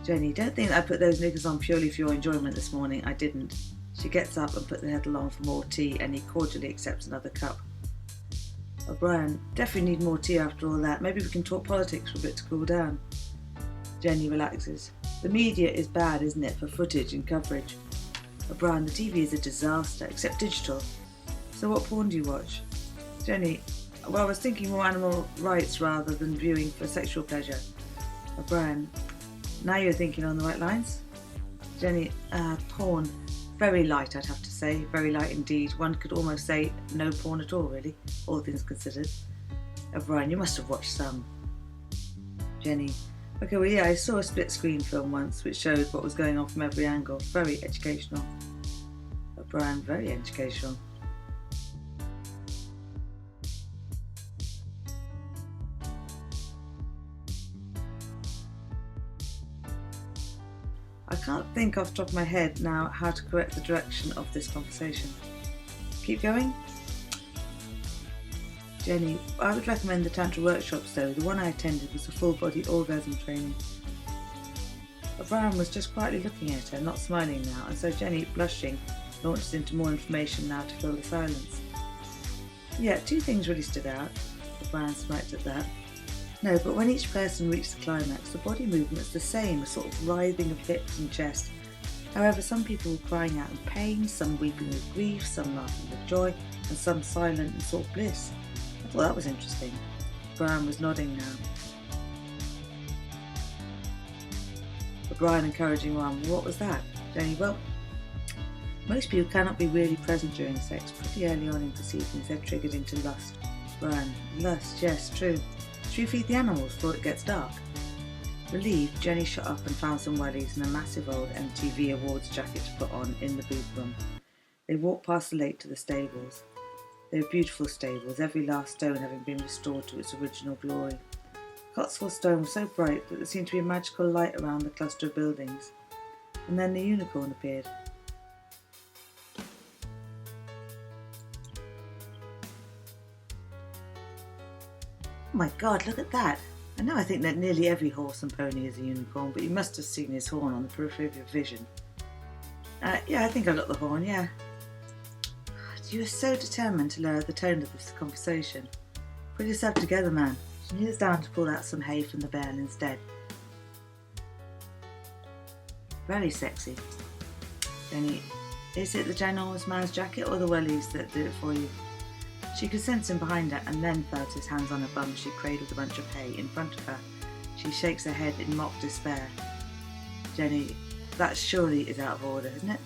Jenny, don't think that I put those knickers on purely for your enjoyment this morning. I didn't. She gets up and puts the kettle on for more tea, and he cordially accepts another cup. O'Brien, definitely need more tea after all that. Maybe we can talk politics for a bit to cool down. Jenny relaxes. The media is bad, isn't it, for footage and coverage? O'Brien, the TV is a disaster, except digital. So what porn do you watch? Jenny, well, I was thinking more animal rights rather than viewing for sexual pleasure. O'Brien, now you're thinking on the right lines. Jenny, porn. Very light, I'd have to say. Very light indeed. One could almost say no porn at all, really, all things considered. O'Brien, you must have watched some. Jenny, okay, well, yeah, I saw a split screen film once which showed what was going on from every angle. Very educational. O'Brien, very educational. I can't think off the top of my head now how to correct the direction of this conversation. Keep going? Jenny, I would recommend the Tantra workshops though. The one I attended was a full body orgasm training. O'Brien was just quietly looking at her, not smiling now, and so Jenny, blushing, launches into more information now to fill the silence. Yeah, two things really stood out. O'Brien smirked at that. No, but when each person reached the climax, the body movement's the same, a sort of writhing of hips and chest. However, some people were crying out in pain, some weeping with grief, some laughing with joy, and some silent and sort of bliss. I thought that was interesting. O'Brien was nodding now. O'Brien encouraging one, well, what was that? Jenny, well, most people cannot be really present during sex. Pretty early on in proceedings, they're triggered into lust. O'Brien, lust, yes, true. Should we feed the animals before it gets dark? Relieved, Jenny shut up and found some wellies and a massive old MTV Awards jacket to put on in the booth room. They walked past the lake to the stables. They were beautiful stables, every last stone having been restored to its original glory. Cotswold stone was so bright that there seemed to be a magical light around the cluster of buildings. And then the unicorn appeared. Oh my God, look at that! I know I think that nearly every horse and pony is a unicorn, but you must have seen his horn on the periphery of your vision. Yeah, I think I got the horn, yeah. You were so determined to lower the tone of this conversation. Put yourself together, man. She kneels down to pull out some hay from the bale instead. Very sexy. Jenny, is it the ginormous man's jacket or the wellies that did it for you? She could sense him behind her and then felt his hands on her bum as she cradled a bunch of hay in front of her. She shakes her head in mock despair. Jenny, that surely is out of order, isn't it?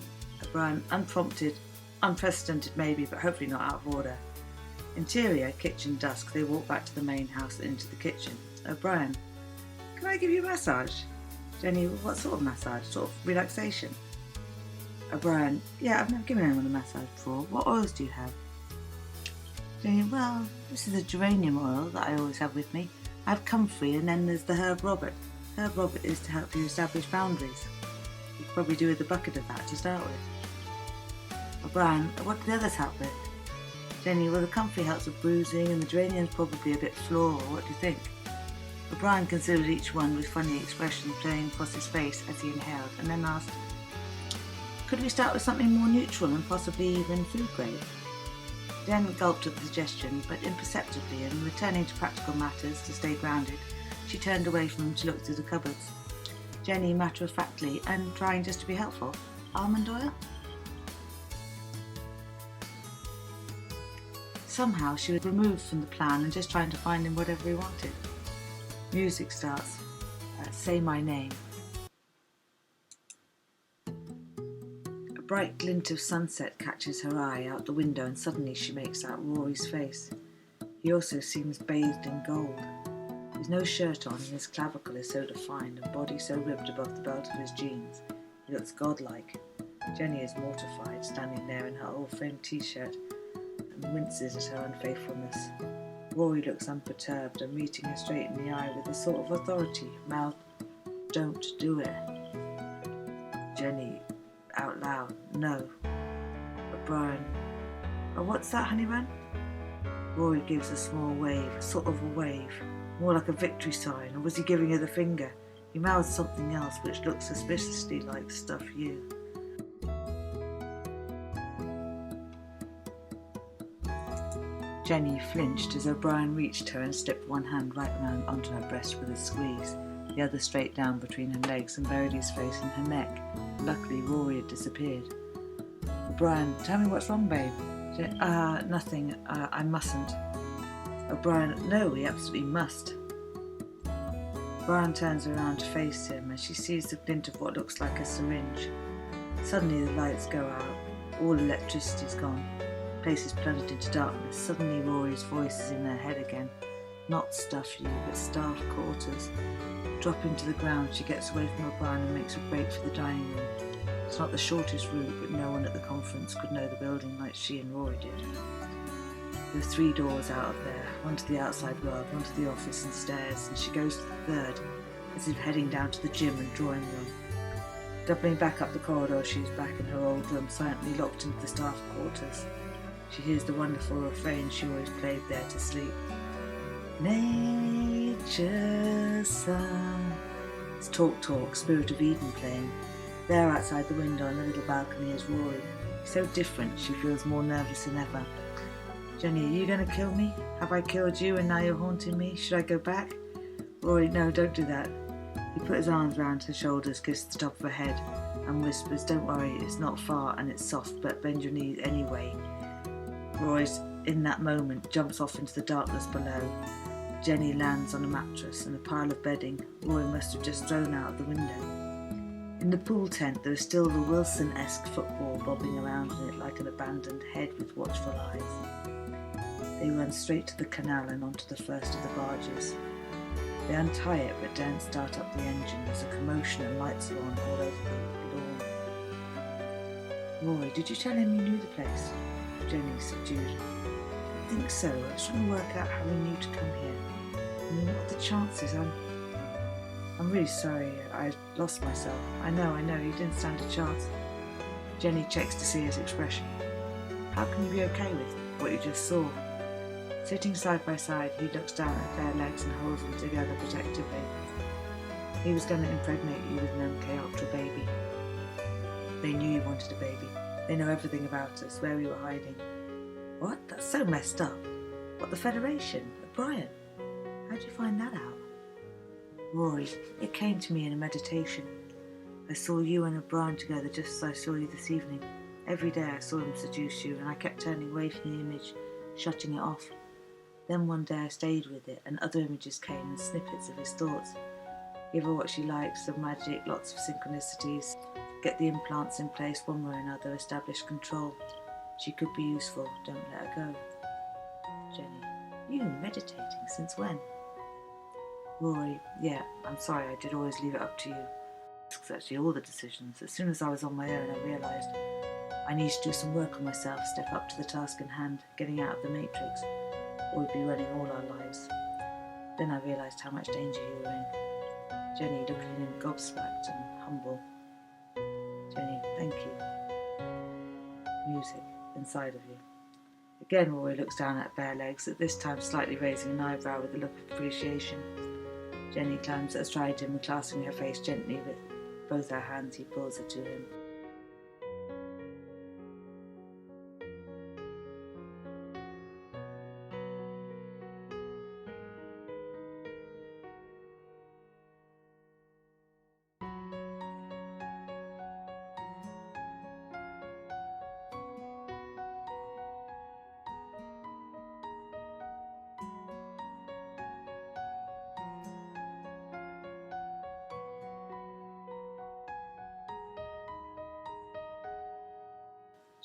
O'Brien, unprompted, unprecedented maybe, but hopefully not out of order. Interior, kitchen dusk, they walk back to the main house and into the kitchen. O'Brien, can I give you a massage? Jenny, what sort of massage? Sort of relaxation? O'Brien, yeah, I've never given anyone a massage before. What oils do you have? Jenny, well, this is the geranium oil that I always have with me. I have comfrey and then there's the Herb Robert. Herb Robert is to help you establish boundaries. You could probably do with a bucket of that to start with. O'Brien, what do the others help with? Jenny, well, the comfrey helps with bruising and the geranium's probably a bit floral. What do you think? O'Brien considered each one with funny expressions playing across his face as he inhaled and then asked, could we start with something more neutral and possibly even food grade? Jen gulped at the suggestion, but imperceptibly, and returning to practical matters to stay grounded, she turned away from him to look through the cupboards. Jenny, matter-of-factly, and trying just to be helpful, almond oil? Somehow she was removed from the plan and just trying to find him whatever he wanted. Music starts. Say My Name. A bright glint of sunset catches her eye out the window and suddenly she makes out Rory's face. He also seems bathed in gold. With no shirt on and his clavicle is so defined and body so ribbed above the belt of his jeans. He looks godlike. Jenny is mortified, standing there in her old-framed t-shirt and winces at her unfaithfulness. Rory looks unperturbed and meeting her straight in the eye with a sort of authority, mouth, don't do it. Jenny, out loud, no. O'Brien, oh, what's that, honey bun? Rory gives a small wave, sort of a wave, more like a victory sign, or was he giving her the finger? He mouths something else which looks suspiciously like stuff you. Jenny flinched as O'Brien reached her and slipped one hand right round onto her breast with a squeeze. the other straight down between her legs, and buried his face in her neck. Luckily, Rory had disappeared. O'Brien, tell me what's wrong, babe. Nothing. I mustn't. O'Brien, no, we absolutely must. Brian turns around to face him as she sees the glint of what looks like a syringe. Suddenly the lights go out. All electricity's gone. The place is plunged into darkness. Suddenly Rory's voice is in her head again. Not stuff you, but staff quarters. Dropping to the ground, she gets away from O'Brien and makes a break for the dining room. It's not the shortest route, but no one at the conference could know the building like she and Rory did. There are 3 doors out of there, one to the outside world, one to the office and stairs, and she goes to the third, as if heading down to the gym and drawing room. Doubling back up the corridor, she is back in her old room, silently locked into the staff quarters. She hears the wonderful refrain she always played there to sleep. Nature's son. It's Talk, Spirit of Eden playing. There outside the window on the little balcony is Rory. He's so different, she feels more nervous than ever. Jenny, are you going to kill me? Have I killed you and now you're haunting me? Should I go back? Rory, no, don't do that. He put his arms round her shoulders, kisses the top of her head, and whispers, don't worry, it's not far and it's soft, but bend your knees anyway. Rory's, in that moment, jumps off into the darkness below. Jenny lands on a mattress and a pile of bedding Rory must have just thrown out of the window. In the pool tent, there is still the Wilson-esque football bobbing around in it like an abandoned head with watchful eyes. They run straight to the canal and onto the first of the barges. They untie it but don't start up the engine. There's a commotion and lights are on all over the lawn. Rory, did you tell him you knew the place? Jenny, subdued. I don't think so. I was trying to work out how we knew to come here. I mean, what are the chances? I'm really sorry. I lost myself. I know. You didn't stand a chance. Jenny checks to see his expression. How can you be okay with what you just saw? Sitting side by side, he looks down at their legs and holds them together protectively. He was going to impregnate you with an MK Ultra baby. They knew you wanted a baby. They know everything about us, where we were hiding. What? That's so messed up. What, the Federation? O'Brien? How'd you find that out? Rory, it came to me in a meditation. I saw you and O'Brien together just as I saw you this evening. Every day I saw him seduce you, and I kept turning away from the image, shutting it off. Then one day I stayed with it, and other images came and snippets of his thoughts. Give her what she likes, some magic, lots of synchronicities. Get the implants in place one way or another, establish control. She could be useful, don't let her go. Jenny, you meditating since when? Rory, yeah, I'm sorry, I did always leave it up to you. It's actually all the decisions. As soon as I was on my own, I realised I need to do some work on myself, step up to the task in hand, getting out of the matrix, or we'd be running all our lives. Then I realised how much danger you were in. Jenny, looking at him gobsmacked and humble. Jenny, thank you. Music inside of you. Again, Rory looks down at bare legs, at this time slightly raising an eyebrow with a look of appreciation. Jenny climbs astride him and clasping her face gently with both her hands, he pulls her to him.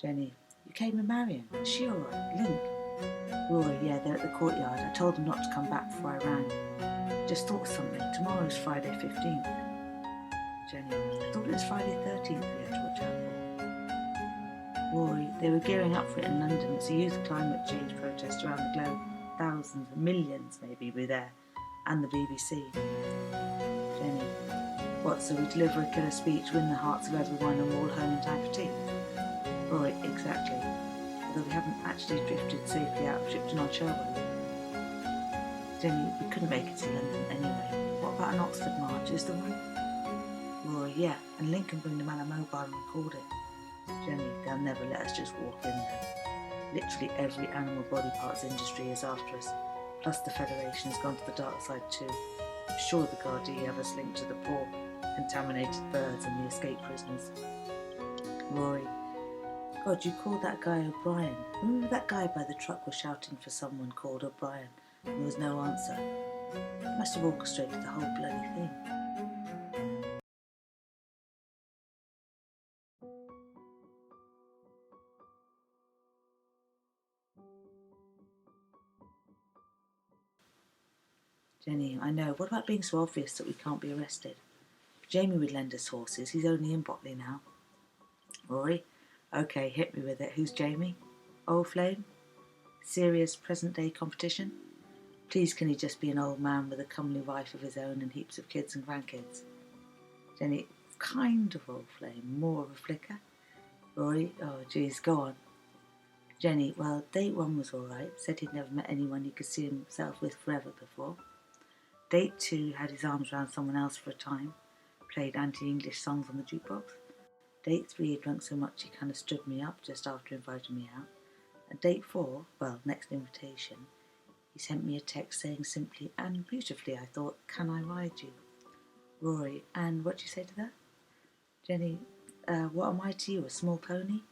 Jenny, you came with Marion. Is she alright? Link? Rory, yeah, they're at the courtyard. I told them not to come back before I rang. Just thought of something. Tomorrow's Friday 15th. Jenny, I thought it was Friday 13th we had to watch out for. Rory, they were gearing up for it in London. It's a youth climate change protest around the globe. Thousands, millions maybe were there. And the BBC. Jenny, what, so we deliver a killer speech, win the hearts of everyone and all home in time for tea? Rory, exactly. Although we haven't actually drifted safely out of Shipton on Sherwood. Jenny, we couldn't make it to London anyway. What about an Oxford March? Is there one? Rory, yeah, and Lincoln bring the man a mobile and record it. Jenny, they'll never let us just walk in there. Literally every animal body parts industry is after us. Plus the Federation has gone to the dark side too. Sure, the Gardaí have us linked to the poor, contaminated birds and the escaped prisoners. Rory, God, you called that guy O'Brien. Remember that guy by the truck was shouting for someone called O'Brien, and there was no answer. He must have orchestrated the whole bloody thing. Jenny, I know. What about being so obvious that we can't be arrested? Jamie would lend us horses. He's only in Botley now. Rory, okay, hit me with it. Who's Jamie? Old flame? Serious present-day competition? Please, can he just be an old man with a comely wife of his own and heaps of kids and grandkids? Jenny, kind of old flame, more of a flicker. Rory, oh geez, go on. Jenny, well, date 1 was alright. Said he'd never met anyone he could see himself with forever before. Date 2 had his arms around someone else for a time. Played anti-English songs on the jukebox. Date 3 he drank so much he kind of stood me up just after inviting me out. And date 4, well, next invitation, he sent me a text saying simply and beautifully, I thought, can I ride you? Rory, and what'd you say to that? Jenny, what am I to you, a small pony?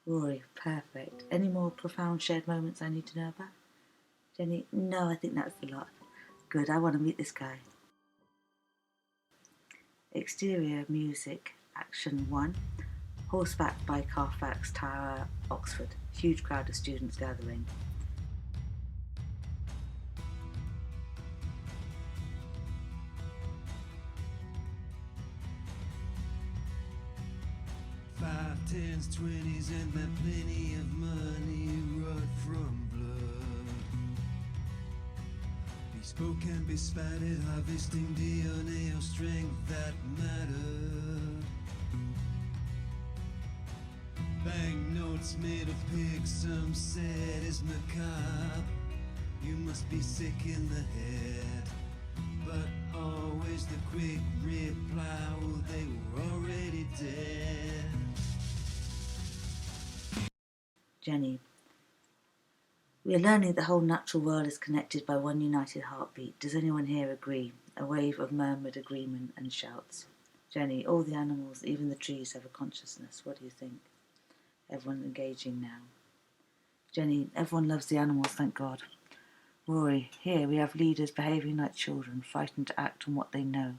Rory, perfect. Any more profound shared moments I need to know about? Jenny, no, I think that's the lot. Good, I want to meet this guy. Exterior music, action 1. Horseback by Carfax Tower, Oxford. Huge crowd of students gathering.
Five, tens, 20s, and then plenty of money, rot from blood. Bespoke and bespattered, harvesting DNA or strength that mattered. Banknotes made of pigs, some said is macabre. You must be sick in the head. But always the quick reply, well, they were already dead.
Jenny, we are learning the whole natural world is connected by one united heartbeat. Does anyone here agree? A wave of murmured agreement and shouts. Jenny, all the animals, even the trees, have a consciousness. What do you think? Everyone engaging now. Jenny, everyone loves the animals, thank God. Rory, here we have leaders behaving like children, frightened to act on what they know,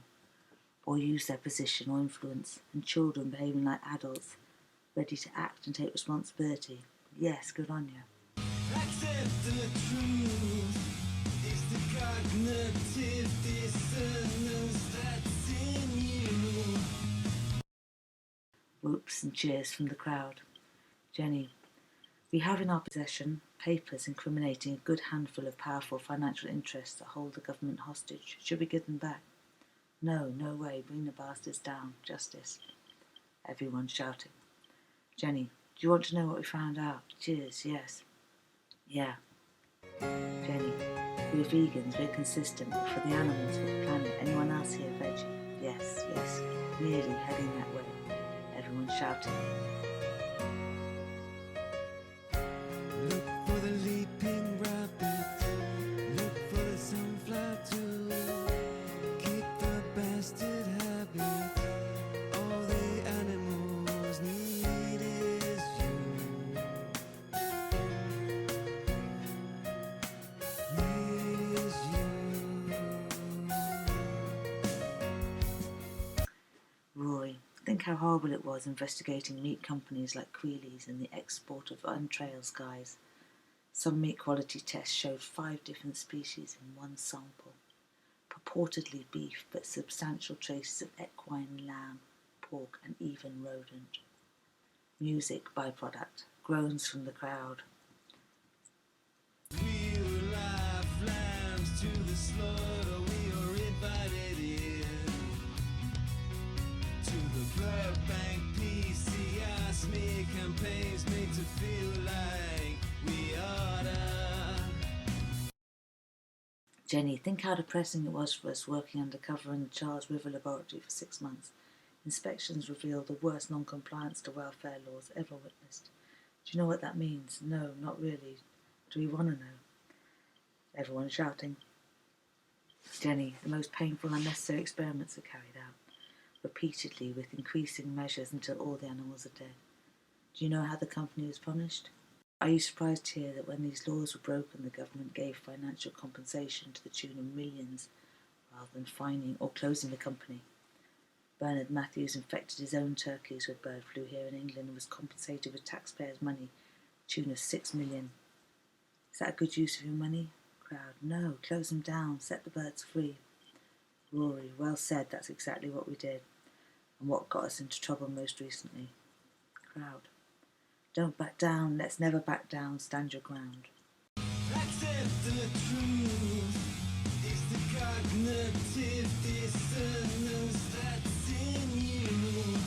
or use their position or influence, and children behaving like adults, ready to act and take responsibility. Yes, good on you.
Accept the truth. It's the cognitive dissonance that's in you.
Whoops and cheers from the crowd. Jenny, we have in our possession papers incriminating a good handful of powerful financial interests that hold the government hostage. Should we give them back? No, no way. Bring the bastards down. Justice. Everyone shouting. Jenny, do you want to know what we found out? Cheers, yes. Yeah. Jenny, we're vegans, we're consistent. We're for the animals, for the planet. Anyone else here veggie? Yes, yes. Nearly heading that way. Everyone shouting.
Look for the leaping rabbit. Look for the sunflower too. Keep the bastard habit. All the animals need is you. Need is you.
Rory, think how horrible it was investigating meat companies like Queeley's and the export of entrails guys. Some meat quality tests showed 5 different species in one sample. Purportedly beef, but substantial traces of equine, lamb, pork and even rodent. Music byproduct. Groans from the crowd.
We were live lambs to the slaughter. We are invited in to the Burbank PCI smear campaigns made to feel like we oughta.
Jenny, think how depressing it was for us working undercover in the Charles River laboratory for 6 months. Inspections revealed the worst non-compliance to welfare laws ever witnessed. Do you know what that means? No, not really. Do we want to know? Everyone shouting. Jenny, the most painful, unnecessary experiments are carried out, repeatedly with increasing measures until all the animals are dead. Do you know how the company was punished? Are you surprised to hear that when these laws were broken, the government gave financial compensation to the tune of millions rather than fining or closing the company? Bernard Matthews infected his own turkeys with bird flu here in England and was compensated with taxpayers' money, tune of 6 million. Is that a good use of your money? Crowd, no, close them down, set the birds free. Rory, well said, that's exactly what we did, and what got us into trouble most recently. Crowd, don't back down, let's never back down, stand your ground.
Accept the truth. It's the cognitive dissonance that's in you.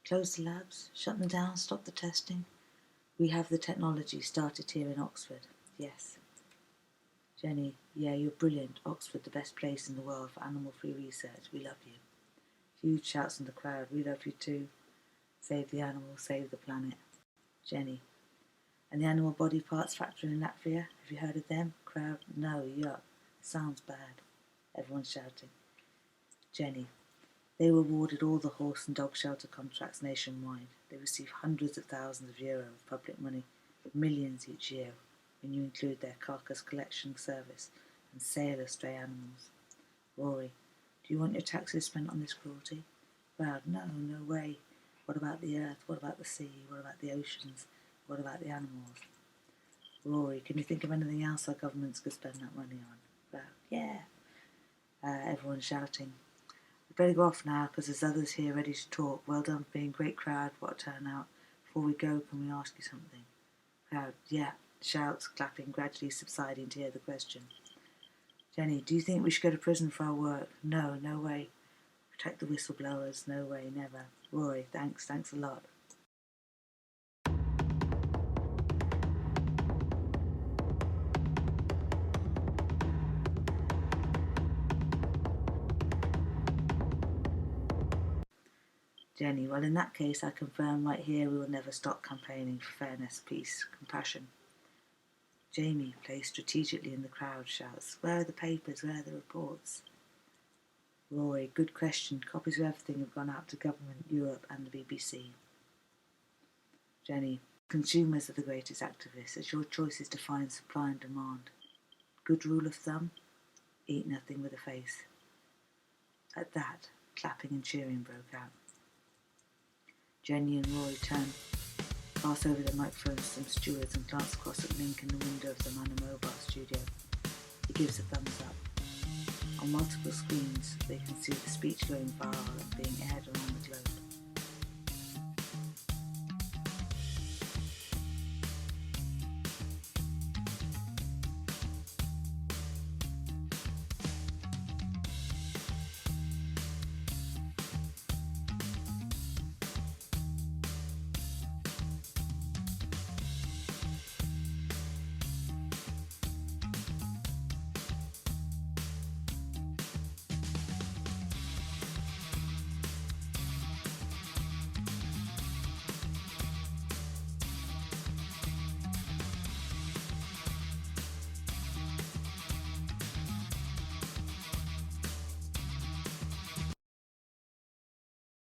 Close the labs, shut them down, stop the testing. We have the technology, started here in Oxford. Yes. Jenny, yeah, you're brilliant. Oxford, the best place in the world for animal-free research. We love you. Huge shouts in the crowd. We love you too. Save the animals, save the planet. Jenny, and the animal body parts factory in Latvia, have you heard of them? Crowd, no, yuck. Sounds bad. Everyone's shouting. Jenny, they were awarded all the horse and dog shelter contracts nationwide. They receive hundreds of thousands of euro of public money, millions each year, when you include their carcass collection service and sale of stray animals. Rory, do you want your taxes spent on this cruelty? Crowd, no, no way. What about the earth? What about the sea? What about the oceans? What about the animals? Rory, can you think of anything else our governments could spend that money on? Crowd, yeah. Everyone's shouting. We'd better go off now because there's others here ready to talk. Well done for being a great crowd. What a turnout. Before we go, can we ask you something? Crowd, yeah. Shouts, clapping, gradually subsiding to hear the question. Jenny, do you think we should go to prison for our work? No, no way. Protect the whistleblowers? No way, never. Rory, thanks a lot. Jenny, well in that case I confirm right here we will never stop campaigning for fairness, peace, compassion. Jamie, placed strategically in the crowd, shouts, where are the papers, where are the reports? Rory, good question. Copies of everything have gone out to government, Europe and the BBC. Jenny, consumers are the greatest activists. It's your choice is define supply and demand. Good rule of thumb, eat nothing with a face. At that, clapping and cheering broke out. Jenny and Rory turn, pass over their microphones to some stewards and glance across at Link in the window of the Manor Mobile studio. He gives a thumbs up. On multiple screens, they can see the speech going viral and being aired around the globe.